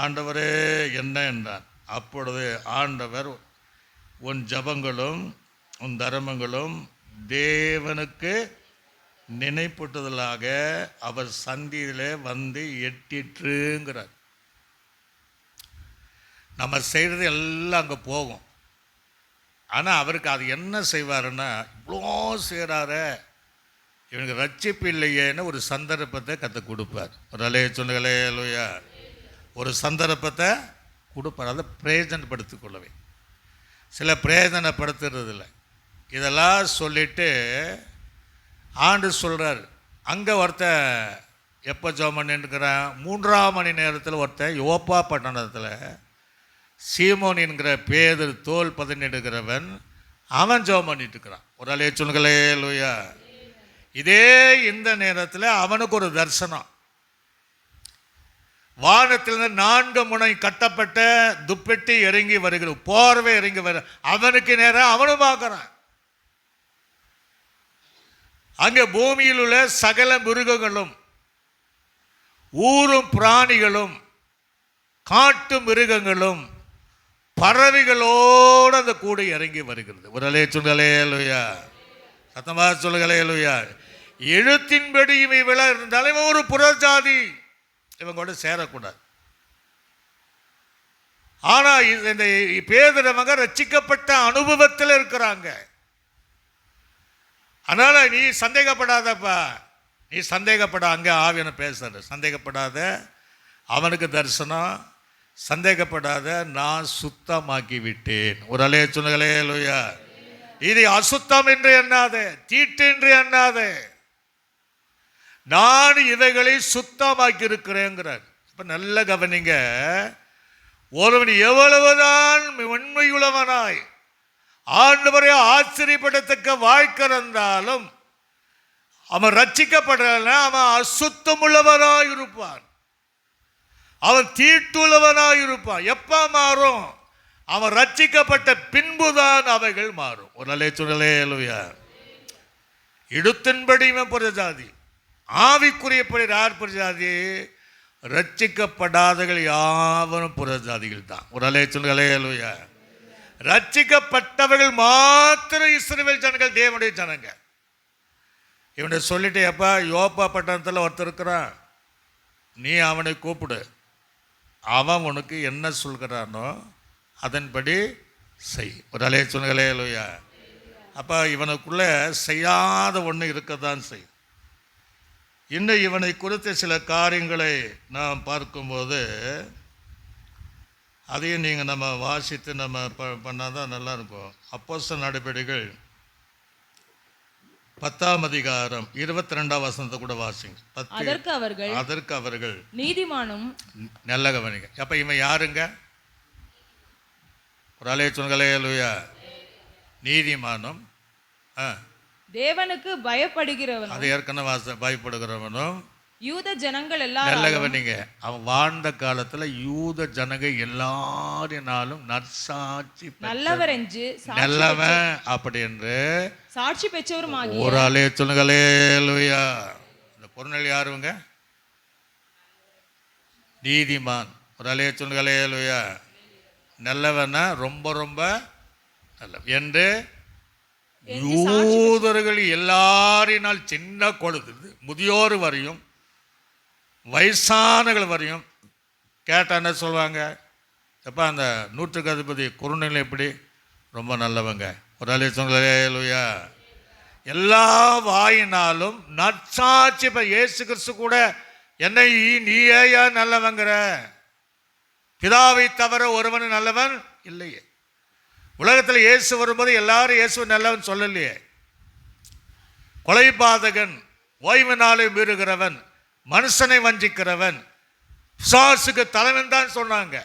ஆண்டவரே என்ன என்றான். அப்பொழுது ஆண்டவர், உன் ஜபங்களும் உன் தர்மங்களும் தேவனுக்கு நினைப்பூட்டுதலாக அவர் சந்தியிலே வந்து எட்டிற்றுங்கிறார். நம்ம செய்கிறது எல்லாம் அங்கே போகும். ஆனால் அவருக்கு அது என்ன செய்வாருன்னா, இவ்வளோ செய்கிறார, இவனுக்கு ரட்சிப்பு இல்லையேன்னு ஒரு சந்தர்ப்பத்தை கற்றுக் கொடுப்பார். ஒரு அலே சொல்லுங்களே, அல்லேலூயா. ஒரு சந்தர்ப்பத்தை கொடுப்பார். அதை பிரயோஜனப்படுத்திக் கொள்ளவே. சில பிரயோஜனப்படுத்துறதில்லை. இதெல்லாம் சொல்லிட்டு ஆண்டு சொல்கிறார். அங்கே ஒருத்தன் எப்போ ஜெபம் பண்ணிட்டுருக்கிறான்? 3ஆம் மணி நேரத்தில் ஒருத்தன் யோப்பா பட்டணத்தில் சீமோன் என்கிற பேதர் தோல் பதனிடுகிறவன், அவன் ஜெபம் பண்ணிட்டு இருக்கிறான். ஒரு அலே சொல்லுங்களே, அல்லேலூயா. இதே இந்த நேரத்தில் அவனுக்கு ஒரு தரிசனம். வானத்திலிருந்து 4 முனை கட்டப்பட்ட துப்பட்டி இறங்கி வருகிற, போர்வை இறங்கி வர, அவனுக்கு நேரம் அவனும் பார்க்குறான். அங்கே பூமியில் உள்ள சகல மிருகங்களும், ஊரும் பிராணிகளும், காட்டு மிருகங்களும், பறவைகளோடு அந்த கூடை இறங்கி வருகிறது. ஒரு அலே சொல்லுங்களே, அல்லேலூயா. சத்தமாக சொல்லுங்களே, அல்லேலூயா. எழுத்தின்படி இவை விழா இருந்தாலும் இவன் ஒரு புறஜாதி, இவங்க கூட சேரக்கூடாது. ஆனால் இந்த பேதுருவங்க ரட்சிக்கப்பட்ட அனுபவத்தில் இருக்கிறாங்க. அதனால நீ சந்தேகப்படாதப்பா, நீ சந்தேகப்பட. அங்கே ஆவியான பேசுற, சந்தேகப்படாத, அவனுக்கு தரிசனம், சந்தேகப்படாத, நான் சுத்தமாக்கி விட்டேன். ஒரு அலே சொல்லுங்களே, அல்லேலூயா. இதை அசுத்தம் என்று எண்ணாதே, தீட்டு என்று எண்ணாதே, நான் இவைகளை சுத்தமாக்கி இருக்கிறேங்கிறார். இப்ப நல்ல கவனிங்க. ஒருவன் எவ்வளவுதான் உண்மையுள்ளவனாய் ஆண்டவரை ஆச்சரியப்படத்தக்க வாழ்க்கை இருந்தாலும் அவன் ரட்சிக்கப்படல, அவன் அசுத்தமுள்ளவனாய் இருப்பான், அவன் தீட்டுள்ளவனாய் இருப்பான். எப்ப மாறும்? அவன் ரட்சிக்கப்பட்ட பின்புதான் அவைகள் மாறும். ஒரு நல்ல சொல்லலே, அல்லேலூயா. இடுத்தின்படி இவன் புறஜாதி, ஆவிக்குரியப்படி யார் புறஜாதி? ரட்சிக்கப்படாதகள் யாவரும் புறஜாதிகள் தான். ஒரு நல்ல சொல்லுங்களே, அல்லேலூயா. ரட்சிக்கப்பட்டவர்கள் மாத்திரம் இஸ்ரவேல் ஜனங்கள், தேவனுடைய ஜனங்க. இவனை சொல்லிட்டு, எப்பா யோப்பா பட்டணத்தில் ஒருத்தர் இருக்கிறான், நீ அவனை கூப்பிடு, அவன் உனக்கு என்ன சொல்கிறானோ அதன்படி செய். ஒரு அலே சொல்லுங்களே, அல்லேலூயா. அப்போ இவனுக்குள்ளே செய்யாத ஒன்று இருக்கத்தான் செய்யும். இன்னும் இவனை குறித்த சில காரியங்களை நாம் பார்க்கும்போது அதையும் நீங்கள் நம்ம வாசித்து நம்ம பண்ணால் தான் நல்லாயிருக்கும். அப்போஸ்தலர் நடபடிகள் 10ஆம் அதிகாரம் 22ஆம் வசனத்தை கூட வாசிங்க. அதற்கு அவர்கள் நீதிமானும், நல்ல கவனிங்க. அப்போ இவன் யாருங்க? ஒரு அலே சொல்லுங்களே, அல்லேலூயா. நீதிமானும், தேவனுக்கு பயப்படுகிறவனும், அது ஏற்கனவே பயப்படுகிறவனும், யூத ஜனங்கள் எல்லாரும். நல்ல கவனிங்க. அவன் வாழ்ந்த காலத்துல யூத ஜனங்க எல்லாரினாலும் நற்சாட்சி, நல்லவர் என்று, நல்லவன் அப்படி என்று சாட்சி பெற்றவரும் ஆகிய. ஒரு அலே சொல்லுங்களே, அல்லேலூயா. இந்த பொருள் யாருங்க? நீதிமான். ஒரு அலே சொல்லுங்களே, அல்லேலூயா. நல்லவனா ரொம்ப ரொம்ப நல்ல என்று என்று சாட்சி யூதர்கள் எல்லாரினால் சின்ன கொழுது முதியோர் வரையும் வயசானகள் வரையும் கேட்டால் என்ன சொல்லுவாங்க? எப்போ அந்த நூற்றுக்கு அதிபதி குறுநிலை எப்படி ரொம்ப நல்லவங்க, ஒரு அலையா எல்லா வாயினாலும் நற்சாட்சி. இப்போ இயேசு கிறிஸ்து கூட என்னை நீ ஏயா நல்லவங்கிற, பிதாவை தவிர ஒருவன் நல்லவன் இல்லையே. உலகத்தில் இயேசு வரும்போது எல்லாரும் இயேசு நல்லவன் சொல்லலையே. கொலைபாதகன், ஓய்வு நாளை மீறுகிறவன், மனுஷனை வஞ்சிக்கிறவன், பிசாசுக்கு தலைவன் தான் சொன்னாங்க.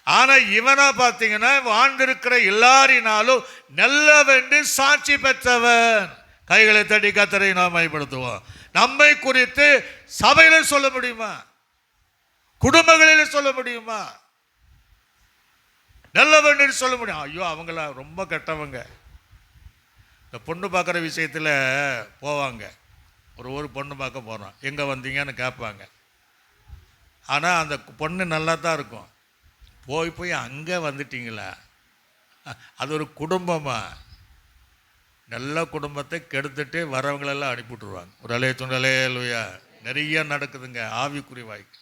ஆனா இவனா பார்த்தீங்கன்னா வாழ்ந்திருக்கிற எல்லாரினாலும் நல்லவென்று சாட்சி பெற்றவன். கைகளை தட்டி கர்த்தரை நாம் மகிமைப்படுத்துவோம். நம்மை குறித்து சபையில சொல்ல முடியுமா? குடும்பங்களில் சொல்ல முடியுமா? நல்லவன் சொல்ல முடியும்? ஐயோ அவங்கள ரொம்ப கெட்டவங்க. இந்த பொண்ணு பார்க்குற விஷயத்தில் போவாங்க. ஒரு பொண்ணு பார்க்க போகிறோம், எங்கே வந்தீங்கன்னு கேட்பாங்க. ஆனால் அந்த பொண்ணு நல்லா தான் இருக்கும். போய் அங்கே வந்துட்டீங்களா? அது ஒரு குடும்பமா? நல்ல குடும்பத்தை கெடுத்துட்டு வரவங்களெல்லாம் அனுப்பிவிட்ருவாங்க. ஒரு அலையா நிறைய நடக்குதுங்க ஆவிக்குறி வாய்க்கு.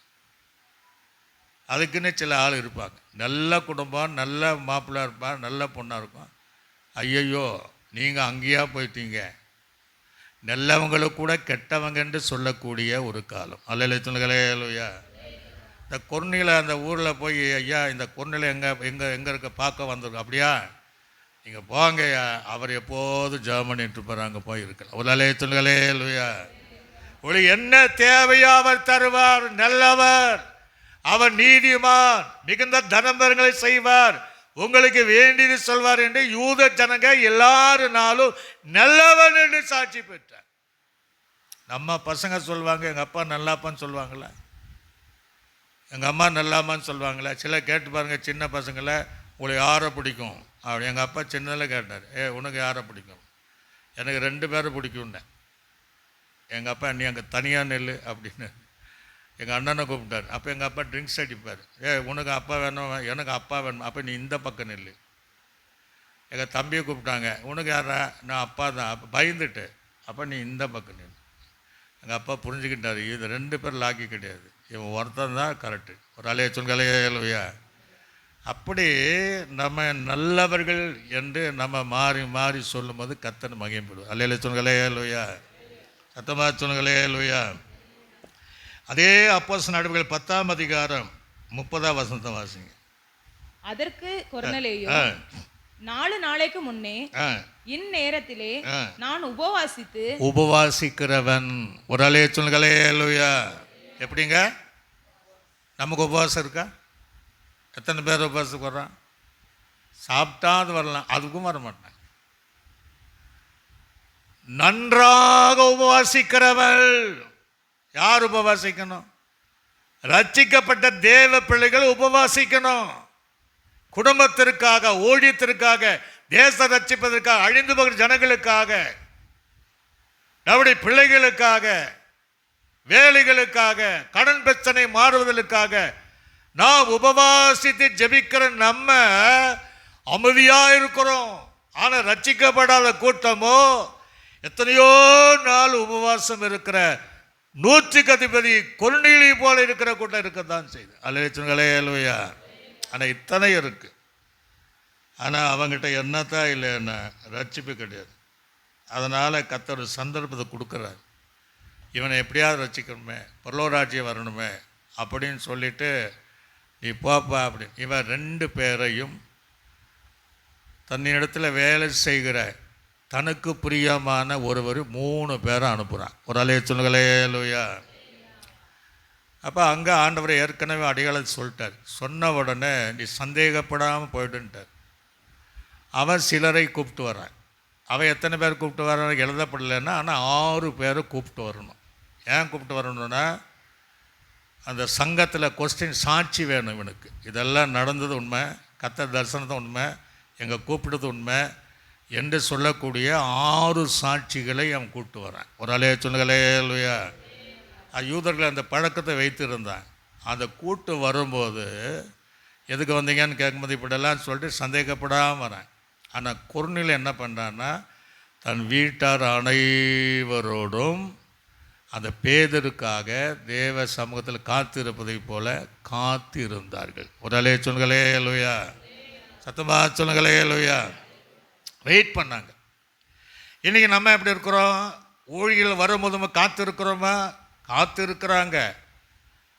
அதுக்குன்னு சில ஆள் இருப்பாங்க. நல்ல குடும்பம், நல்ல மாப்பிள்ளை இருப்பான், நல்ல பொண்ணாக இருக்கும். ஐயையோ நீங்கள் அங்கேயா போயிட்டீங்க. நல்லவங்களுக்கு கூட கெட்டவங்கன்னு சொல்லக்கூடிய ஒரு காலம். அலையா இந்த கொர்நில அந்த ஊரில் போய் ஐயா இந்த கொர்நில எங்கே இருக்க பார்க்க வந்திருக்கோம். அப்படியா, நீங்கள் போங்க, அவர் எப்போதும் ஜெர்மனிட்டு போகிறாங்க போயிருக்கலாம். ஒரு அலையா ஒரு என்ன தேவையோ அவர் தருவார். நல்லவர், அவர் நீதிமான், மிகுந்த தனம்பரங்களை செய்வார், உங்களுக்கு வேண்டியது சொல்வார் என்று யூத ஜனங்க எல்லாருனாலும் நல்லவன் என்று சாட்சி பெற்றார். நம்ம பசங்க சொல்லுவாங்க எங்கள் அப்பா நல்லாப்பான்னு சொல்லுவாங்களா, எங்கள் அம்மா நல்லாமான்னு சொல்லுவாங்களா? சில கேட்டு பாருங்கள், சின்ன பசங்களை உங்களுக்கு யாரை பிடிக்கும் அப்படி. எங்கள் அப்பா சின்னதில் கேட்டார், உனக்கு யாரை பிடிக்கும்? எனக்கு 2 பேரை பிடிக்கும்னேன். எங்கள் அப்பா நீ அங்கே தனியாக நெல் அப்படின்னு எங்கள் அண்ணனை கூப்பிட்டார். அப்போ எங்கள் அப்பா ட்ரிங்க்ஸ் அடிப்பார். உனக்கு அப்பா வேணும், எனக்கு அப்பா வேணும், அப்போ நீ இந்த பக்கம் நெல். எங்கள் தம்பியை கூப்பிட்டாங்க, உனக்கு யாரா? நான் அப்பா தான். அப்போ பயந்துட்டு, அப்போ நீ இந்த பக்கம் நெல். எங்கள் அப்பா புரிஞ்சுக்கிட்டார், இது 2 பேர் லாக்கி கிடையாது, இவன் ஒருத்தன் தான் கரெக்டு. ஒரு அலையா அப்படி நம்ம நல்லவர்கள் என்று நம்ம மாறி மாறி சொல்லும்போது கர்த்தர் மகிமைப்படுவார். அலையா சத்தமாக சொல்லுங்களேயா. அதே அப்போஸ்தலர் நடவடிக்கைகள் 10ஆம் அதிகாரம் 30ஆம் வசனத்தை வாசிங்க. அதற்கு கொர்நேலியு 4 நாளைக்கு முன்னே இந்நேரத்திலே நான் உபவாசிக்கிறவன். ஒரு அலையா எப்படிங்க? நமக்கு உபவாசம் இருக்கா? எத்தனை பேர் உபவாசத்துக்கு வர்றான்? சாப்பிட்டாது வரலாம், அதுக்கும் வர மாட்டான். நன்றாக உபவாசிக்கிறவள். யார் உபவாசிக்கணும்? ரட்சிக்கப்பட்ட தேவ பிள்ளைகள் உபவாசிக்கணும். குடும்பத்திற்காக, ஊழியத்திற்காக, தேச ரட்சிப்பதற்காக, அழிந்து போகிற ஜனங்களுக்காக, நம்முடைய பிள்ளைகளுக்காக, வேலைகளுக்காக, கடன் பிரச்சனை மாறுவதற்காக நாம் உபவாசித்து ஜெபிக்கிற நம்ம அமைதியா இருக்கிறோம். ஆனால் ரட்சிக்கப்படாத கூட்டமோ எத்தனையோ நாள் உபவாசம் இருக்கிற 100க்கு அதிபதி கொர்நேலியு போல இருக்கிற கூட்டம் இருக்கத்தான் செய்யுது. அலையா ஆனால் இத்தனை இருக்கு. ஆனால் அவங்ககிட்ட என்னத்தான் இல்லைன்னா ரட்சிப்பு கிடையாது. அதனால் கர்த்தர் ஒரு சந்தர்ப்பத்தை கொடுக்குறாரு. இவனை எப்படியாவது ரட்சிக்கணுமே, பரலோகராஜ்யம் வரணுமே அப்படின்னு சொல்லிட்டு நீ போப்பா அப்படின்னு. இவன் 2 பேரையும் தன்னிடத்தில் வேலை செய்கிற தனக்கு பிரியமான ஒருவர் 3 பேரை அனுப்புகிறான். ஒரு அலையா. அப்போ அங்கே ஆண்டவரை ஏற்கனவே அடையாளம் சொல்லிட்டார். சொன்ன உடனே நீ சந்தேகப்படாமல் போய்டுன்ட்டார். அவன் சிலரை கூப்பிட்டு வரான். அவன் எத்தனை பேர் கூப்பிட்டு வரான்னு எழுதப்படலைன்னா, ஆனால் 6 பேரை கூப்பிட்டு வரணும். ஏன் கூப்பிட்டு வரணும்னா, அந்த சங்கத்தில் கொஸ்டின் சாட்சி வேணும் இவனுக்கு. இதெல்லாம் நடந்தது உண்மை, கர்த்தர் தரிசனத்தை உண்மை, எங்கள் கூப்பிட்டது உண்மை என்று சொல்லக்கூடிய 6 சாட்சிகளை அவன் கூப்பிட்டு வரான். ஒரு அலையா யூதர்கள் அந்த பழக்கத்தை வைத்திருந்தான். அந்த கூட்டு வரும்போது எதுக்கு வந்தீங்கன்னு கேட்கும்போது இப்படிலாம் சொல்லிட்டு சந்தேகப்படாமல் வரேன். ஆனால் கொர்நேலியு என்ன பண்ணுறான்னா தன் வீட்டார் அனைவரோடும் அந்த பேதருக்காக தேவ சமூகத்தில் காத்திருப்பதைப் போல காத்திருந்தார்கள். ஒரு அலே சொல்லுங்களே லூயா, சத்தமாக சொல்லுங்களே லூயா. வெயிட் பண்ணாங்க. இன்றைக்கி நம்ம எப்படி இருக்கிறோம்? ஊழியர்கள் வரும்போது காத்திருக்கிறோமா? காத்திருக்கிறாங்க,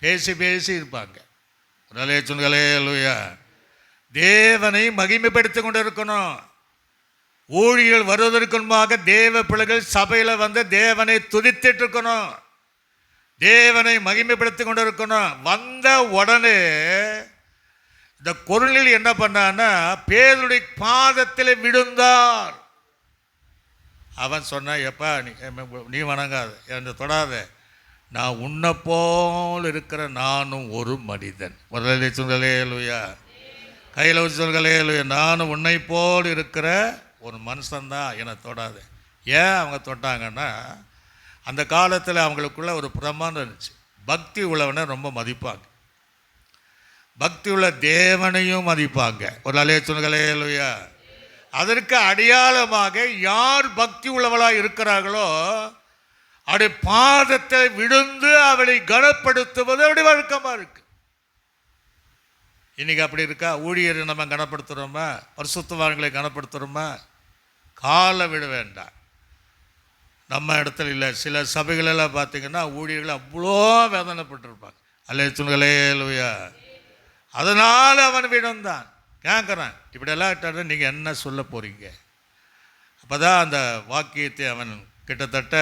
பேசி பேசி இருப்பாங்க. ஒரு அலே சொல்லுங்களே லூயா. தேவனை மகிமைப்படுத்தி கொண்டு இருக்கணும். ஊழியர்கள் வருவதற்கு முன்பாக தேவ பிள்ளைகள் சபையில் வந்து தேவனை துதித்துட்டு இருக்கணும், தேவனை மகிமைப்படுத்தி கொண்டு இருக்கணும். வந்த உடனே இந்த கொர்நேலியு என்ன பண்ணான்னா பேதுருடைய பாதத்தில் விழுந்தார். அவன் சொன்னான், எப்பா நீ வணங்காத, என்னை தொடாத, நான் உன்னை போல் இருக்கிற நானும் ஒரு மனிதன். முதலே சொல்களே லூயா, கையில் வச்சு சொல்களே லூயா, நானும் உன்னை போல் இருக்கிற ஒரு மனுஷன்தான், என்னை தொடாத. ஏன் அவங்க தொட்டாங்கன்னா அந்த காலத்தில் அவங்களுக்குள்ள ஒரு பிரமாணம் இருந்துச்சு. பக்தி உள்ளவனை ரொம்ப மதிப்பாங்க, பக்தி உள்ள தேவனையும் மதிப்பாங்க. ஒரு அலேச்சுகளே இல்லையா. அதற்கு அடையாளமாக யார் பக்தி உள்ளவளாக இருக்கிறார்களோ அவருடைய பாதத்தை விழுந்து அவளை கனப்படுத்துவது அப்படி வழக்கமாக இருக்கு. இன்னைக்கு அப்படி இருக்கா? ஊழியரை நம்ம கனப்படுத்துகிறோமா? பரிசுத்தவான்களை கனப்படுத்துகிறோமா? காலை விட வேண்டாம். நம்ம இடத்துல இல்லை. சில சபைகளெல்லாம் பார்த்தீங்கன்னா ஊழியர்கள் அவ்வளோ வேதனைப்பட்டிருப்பாங்க. அல்லேலூயா லூயா. அதனால் அவன் விழுந்தான். கேட்குறான், இப்படியெல்லாம் நீங்கள் என்ன சொல்ல போகிறீங்க? அப்போ தான் அந்த வாக்கியத்தை அவன் கிட்டத்தட்ட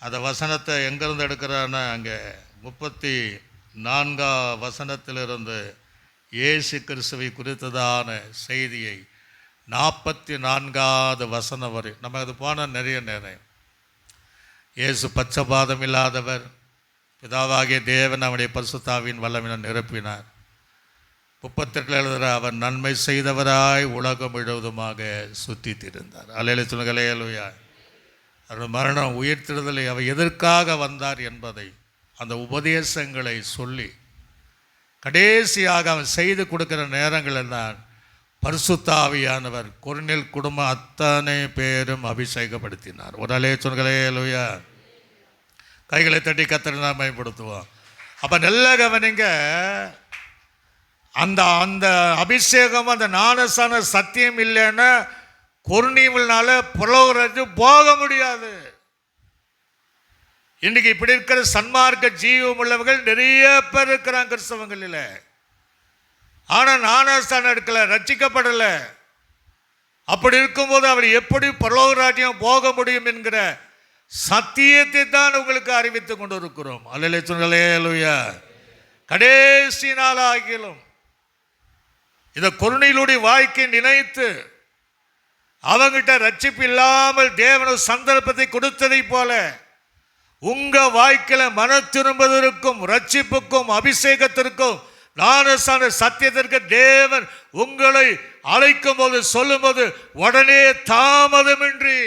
அந்த வசனத்தை எங்கேருந்து எடுக்கிறான்னா அங்கே 34 வசனத்திலிருந்து இயேசு கிறிஸ்துவை குறித்ததான செய்தியை 44வது வசனம் வரை நம்ம அது போனால் நிறைய நேரம். இயேசு பட்சபாதம் இல்லாதவர், பிதாவாகிய தேவன் அவனுடைய பரிசுத்தாவின் வல்லமையினால் நிரப்பினார். 38 எழுதுகிற அவர் நன்மை செய்தவராய் உலகம் முழுவதுமாக சுற்றி திரிந்தார். அல்லேலூயா சொல்லுங்களே அல்லேலூயா. அவர் மரணம் உயிர்த்தெழுதலை அவர் எதற்காக வந்தார் என்பதை அந்த உபதேசங்களை சொல்லி கடைசியாக அவன் செய்து கொடுக்கிற நேரங்களில் தான் பரிசுத்த ஆவியானவர் கொர்நேலியு குடும்பம் அத்தனை பேரும் அபிஷேகப்படுத்தினார். ஒரு அல்லேலூயா அல்லேலூயா. கைகளை தட்டி கர்த்தரை நாம் பயன்படுத்துவோம். அப்போ நல்ல கவனிங்க, அந்த அந்த அபிஷேகம் அந்த ஞானஸ்நான சத்தியம் இல்லைன்னா கொர்நேலியுவினால புலவரது போக முடியாது. இன்றைக்கு இப்படி இருக்கிற சன்மார்க்க ஜீவம் உள்ளவர்கள் நிறைய பேர் இருக்கிறாங்க கிறிஸ்தவங்களில். ஆனால் ஞானஸ்நானம் எடுக்கல, ரட்சிக்கப்படலை. அப்படி இருக்கும்போது அவர் எப்படி பரலோகராஜ்யம் போக முடியும் என்கிற சத்தியத்தை தான் உங்களுக்கு அறிவித்துக் கொண்டு இருக்கிறோம். அல்லேலூயா. கடைசி நாளாகிலும் இந்த கொர்நேலியுடைய வாழ்க்கை நினைத்து அவங்கிட்ட ரட்சிப்பு இல்லாமல் தேவன் சந்தர்ப்பத்தை கொடுத்ததை போல உங்க வாழ்க்கையில மன திரும்புவதற்கும் ரட்சிப்புக்கும் அபிஷேகத்திற்கும் ஞானஸ்நான சத்தியத்திற்கு தேவன் உங்களை அழைக்கும் போது சொல்லும் போது உடனே தாமதமின்றி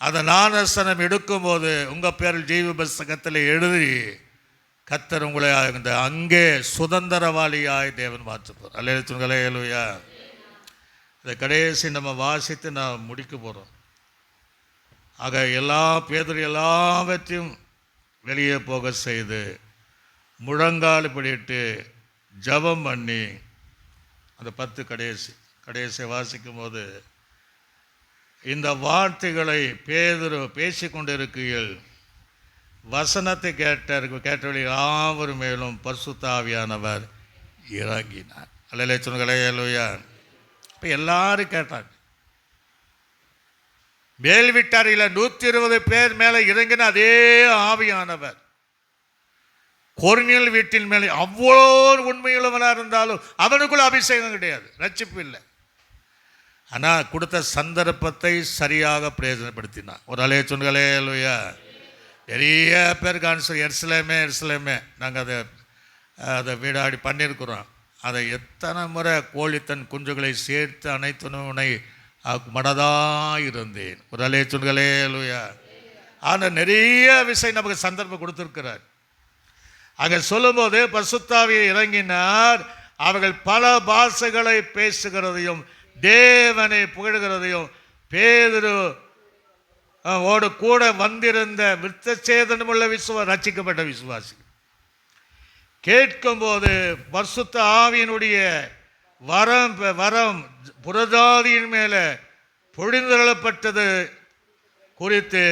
அந்த ஞானஸ்நானம் எடுக்கும் போது உங்க பேரில் ஜீவ புத்தகத்தில் எழுதி கர்த்தர் உங்களை அங்கே சுதந்திரவாளியாய் தேவன் மாற்றுப்பார். அல்லேலூயா. இதை கடைசி நம்ம வாசித்து நான் முடிக்க போகிறோம். ஆக பேதுரு எல்லாவற்றையும் வெளியே போக செய்து முழங்கால் படிட்டு ஜெபம் பண்ணி அந்த 10 கடைசி வாசிக்கும் போது இந்த வார்த்தைகளை பேதுரு பேசிக்கொண்டிருக்கையில் வசனத்தை கேட்டவர்கள் யாவர் மேலும் பரிசுத்த ஆவியானவர் இறங்கினார். அல்லேலூயா. இப்போ எல்லாரும் கேட்டாங்க. மேல் வீட்டாரில் 120 பேர் மேலே இறங்கின அதே ஆவியானவர் கொர்நேலியு வீட்டின் மேலே அவ்வளோ உண்மையுள்ளவனாக இருந்தாலும் அவனுக்குள்ள அபிஷேகம் கிடையாது, ரட்சிப்பு இல்லை. ஆனால் கொடுத்த சந்தர்ப்பத்தை சரியாக பிரயோஜனப்படுத்தினான். ஒரு அல்லேலூயா. நிறைய பேர் காணிச்சு எருசலேமே நாங்கள் அதை வீடாடி பண்ணியிருக்கிறோம். அதை எத்தனை முறை கோழி தன் குஞ்சுகளை சேர்த்து அனைத்துனை மனதாக இருந்தேன். ஒரு அல்லேலூயா. ஆனால் நிறைய விஷயம் நமக்கு சந்தர்ப்பம் கொடுத்துருக்கிறார். அங்கே சொல்லும்போது பரிசுத்த ஆவியை இறங்கினார். அவர்கள் பல பாஷைகளை பேசுகிறதையும் தேவனை புகழ்கிறதையும் பேதுரு ஓடு கூட வந்திருந்த விருத்தசேதனமுள்ள ரட்சிக்கப்பட்ட விசுவாசி கேட்கும்போது பரிசுத்த ஆவியினுடைய வரம் புறஜாதியின் மேலே பொழிந்தருளப்பட்டது குறித்து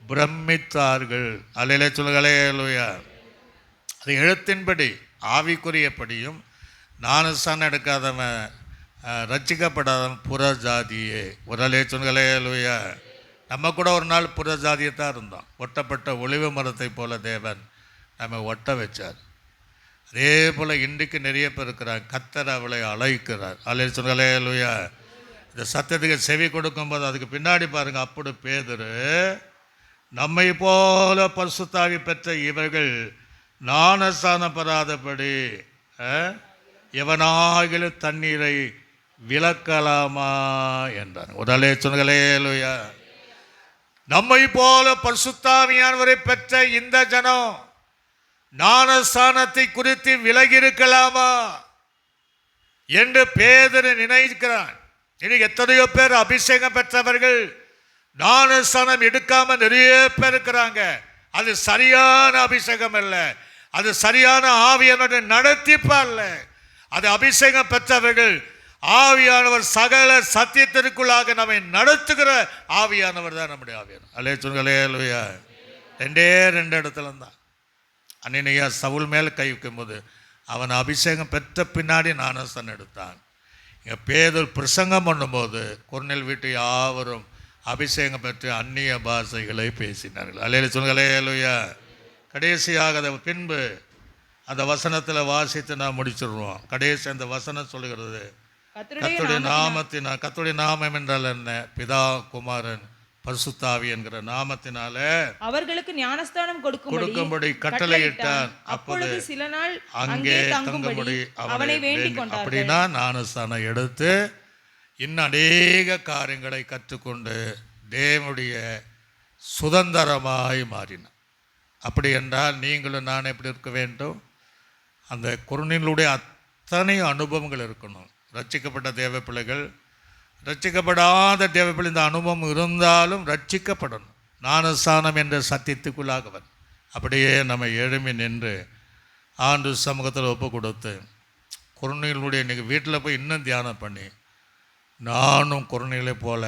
பிரமித்தார்கள். அல்லேலூயா சொல்லுங்க, அல்லேலூயா. அது எழுத்தின்படி ஆவிக்குரியபடியும் ஞானஸ்நானம் எடுக்காதவன் ரட்சிக்கப்படாதவன் புறஜாதியே. ஒரு சொல்லுங்க, அல்லேலூயா. நம்ம கூட ஒரு நாள் புறஜாதியை தான் இருந்தோம். ஒட்டப்பட்ட ஒளிவு மரத்தை போல தேவன் நம்ம ஒட்ட வச்சார். அதே போல் இன்றைக்கு நிறைய பேர் இருக்கிறார். கர்த்தர் அவளை அழைக்கிறார். அல்லேலூயா சொல்லுங்க, அல்லேலூயா. இந்த சத்தத்துக்கு செவி கொடுக்கும்போது அதுக்கு பின்னாடி பாருங்கள், அப்படி பேதுரு நம்மை போல பரிசுத்தாவி பெற்ற இவர்கள் ஞானஸ்நானம் பெறாதபடி எவனாகிலும் தண்ணீரை விலக்கலாமா என்றார். உடலே சொல்லுங்களே, அல்லேலூயா. நம்மை போல பரிசுத்தாவியானவரை பெற்ற இந்த ஜனம் ஞானஸ்நானத்தை குறித்து விலகி இருக்கலாமா என்று பேதுரு நினைக்கிறான். இன்னைக்கு எத்தனையோ பேர் அபிஷேகம் பெற்றவர்கள் ஞானஸ்நானம் எடுக்காம நிறைய பேர் இருக்கிறாங்க. அது சரியான அபிஷேகம் அல்ல, அது சரியான ஆவியானவருடைய நடத்திப்பா அல்ல. அது அபிஷேகம் பெற்றவர்கள் ஆவியானவர் சகல சத்தியத்திற்குள்ளாக நம்மை நடத்துகிற ஆவியானவர் தான் நம்முடைய ஆவியானவர். அல்லே சொல்லுங்களே, அல்லேலூயா. ரெண்டே இடத்துல தான் அன்னையா சவுல் மேல் கை வைக்கும்போது அவன் அபிஷேகம் பெற்ற பின்னாடி ஞானஸ்நானம் எடுத்தான். இங்கே பேதுரு பிரசங்கம் பண்ணும்போது கொர்நேல் வீட்டு யாவரும் அபிஷேகம் பெற்று அந்நிய பாஷைகளை பேசினார்கள். அல்லேலூயா சொல்லுங்களே, அல்லேலூயா. கடைசியாக அதை பின்பு அந்த வசனத்தில் வாசித்து நான் முடிச்சிடுவோம். கடைசி அந்த வசனம் சொல்லுகிறது, கர்த்தருடைய நாமம் என்றால் என்ன? பிதா, குமாரன், பரிசுத்தாவி என்கிற நாமத்தினால அவர்களுக்கு ஞானஸ்நானம் கொடுக்கும்படி கட்டளையிட்டார். அப்பொழுது சில நாள் அங்கே தங்கும்படி அவனை வேண்டிக் கொண்டார்கள். அப்படின்னா ஞானஸ்நானம் எடுத்து இன்னும் அநேக காரியங்களை கற்றுக்கொண்டு தேவனுடைய சுதந்திரமாய் மாறினார். அப்படி என்றால் நீங்களும் நான் எப்படி இருக்க வேண்டும்? அந்த குருநிலுடைய அத்தனை அனுபவங்கள் இருக்கணும். ரட்சிக்கப்பட்ட தேவ பிள்ளைகள், ரட்சிக்கப்படாத தேவ பிள்ளை இந்த அனுபவம் இருந்தாலும் ரட்சிக்கப்படணும். ஞானஸ்நானம் என்ற சத்தியத்துக்குள்ளாகவன் அப்படியே நம்ம எழுமி நின்று ஆண்டு சமூகத்தில் ஒப்பு கொடுத்து குருநிலுடைய இன்றைக்கி வீட்டில் போய் இன்னும் தியானம் பண்ணி நானும் குருநிலை போல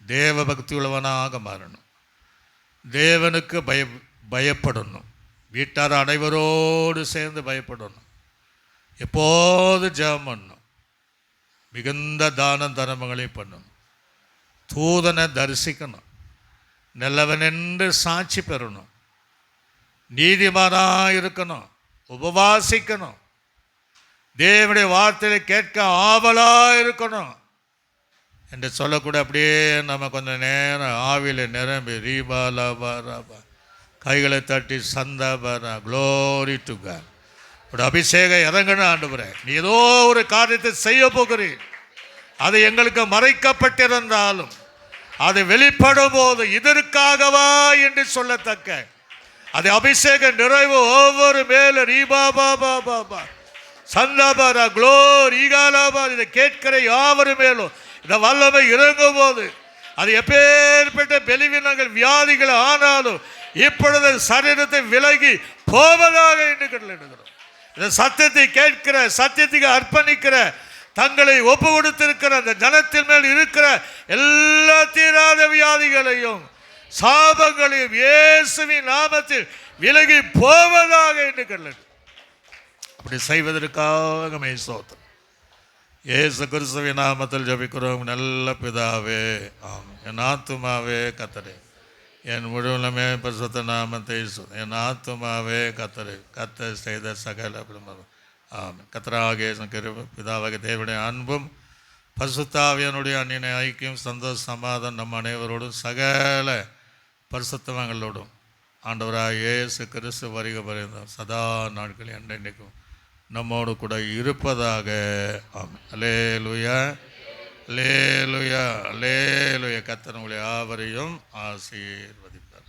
தேவ பக்தி உள்ளவனாக மாறணும். தேவனுக்கு பயப்படணும். வீட்டார் அனைவரோடு சேர்ந்து பயப்படணும். எப்போது ஜெபம் பண்ணணும். மிகுந்த தான தர்மங்களை பண்ணணும். தூதனை தரிசிக்கணும். நல்லவன் என்று சாட்சி பெறணும். நீதிமானாக இருக்கணும். உபவாசிக்கணும். தேவனுடைய வார்த்தையை கேட்க ஆவலாக இருக்கணும் என்று சொல்லக்கூட அப்படியே நம்ம கொஞ்சம் நேரம் ஆவியில் நிரம்பி ரீபா லாபா ராபா கைகளை தட்டி சந்தாபரா க்ளோரி டு காட். ஒரு அபிஷேகம் இறங்கணும் ஆண்டவரே. நீ ஏதோ ஒரு காரியத்தை செய்ய போகிறீர். அது எங்களுக்கு மறைக்கப்பட்டிருந்தாலும் அது வெளிப்படும் போது இதற்காகவா என்று சொல்லத்தக்க அது அபிஷேக நிறைவு ஒவ்வொரு மேலும் ரீபா பாபா பாபா சந்தாபாரா க்ளோரி ஈகாலாபா இதை கேட்கிற யாவரு மேலும் இந்த வல்லமை இறங்கும் போது அது எப்பேற்பட்ட பெலிவினங்கள் வியாதிகள் ஆனாலும் இப்பொழுது சரீரத்தை விலகி போவதாக எண்ணுகிறோம். இந்த சத்தியத்தை கேட்கிற, சத்தியத்துக்கு அர்ப்பணிக்கிற, தங்களை ஒப்பு கொடுத்திருக்கிற அந்த ஜனத்தின் மேல் இருக்கிற எல்லா தீராத வியாதிகளையும் சாபங்களையும் இயேசுவின் நாமத்தில் விலகி போவதாக எண்ணுகிறோம். அப்படி செய்வதற்காக மெய்சோத்திரம். இயேசு கிறிஸ்துவின் நாமத்தில் ஜெபிக்கிறோம் நல்ல பிதாவே. ஆம். என் ஆத்துமாவே கர்த்தரே, என் முழுவலுமே பரிசுத்த நாமத்தை என் ஆத்துமாவே கர்த்தரே, கர்த்தர் செய்த சகல ஆமாம். கர்த்தராகிய பிதாவாகிய தேவனுடைய அன்பும் பரிசுத்தாவியனுடைய அன்னிய ஐக்கியம் சந்தோஷ சமாதானம் நம் அனைவரோடும் சகல பரிசுத்தவங்களோடும் ஆண்டவராக இயேசு கிறிஸ்து வருக பரிந்தோம் சதா நாட்கள் என்றைக்கும் நம்மோடு கூட இருப்பதாக. ஆமாம். அல்லேலூயா, அல்லேலூயா, அல்லேலூயா. கர்த்தர் உங்களை யாவரையும் ஆசீர்வதிப்பார்.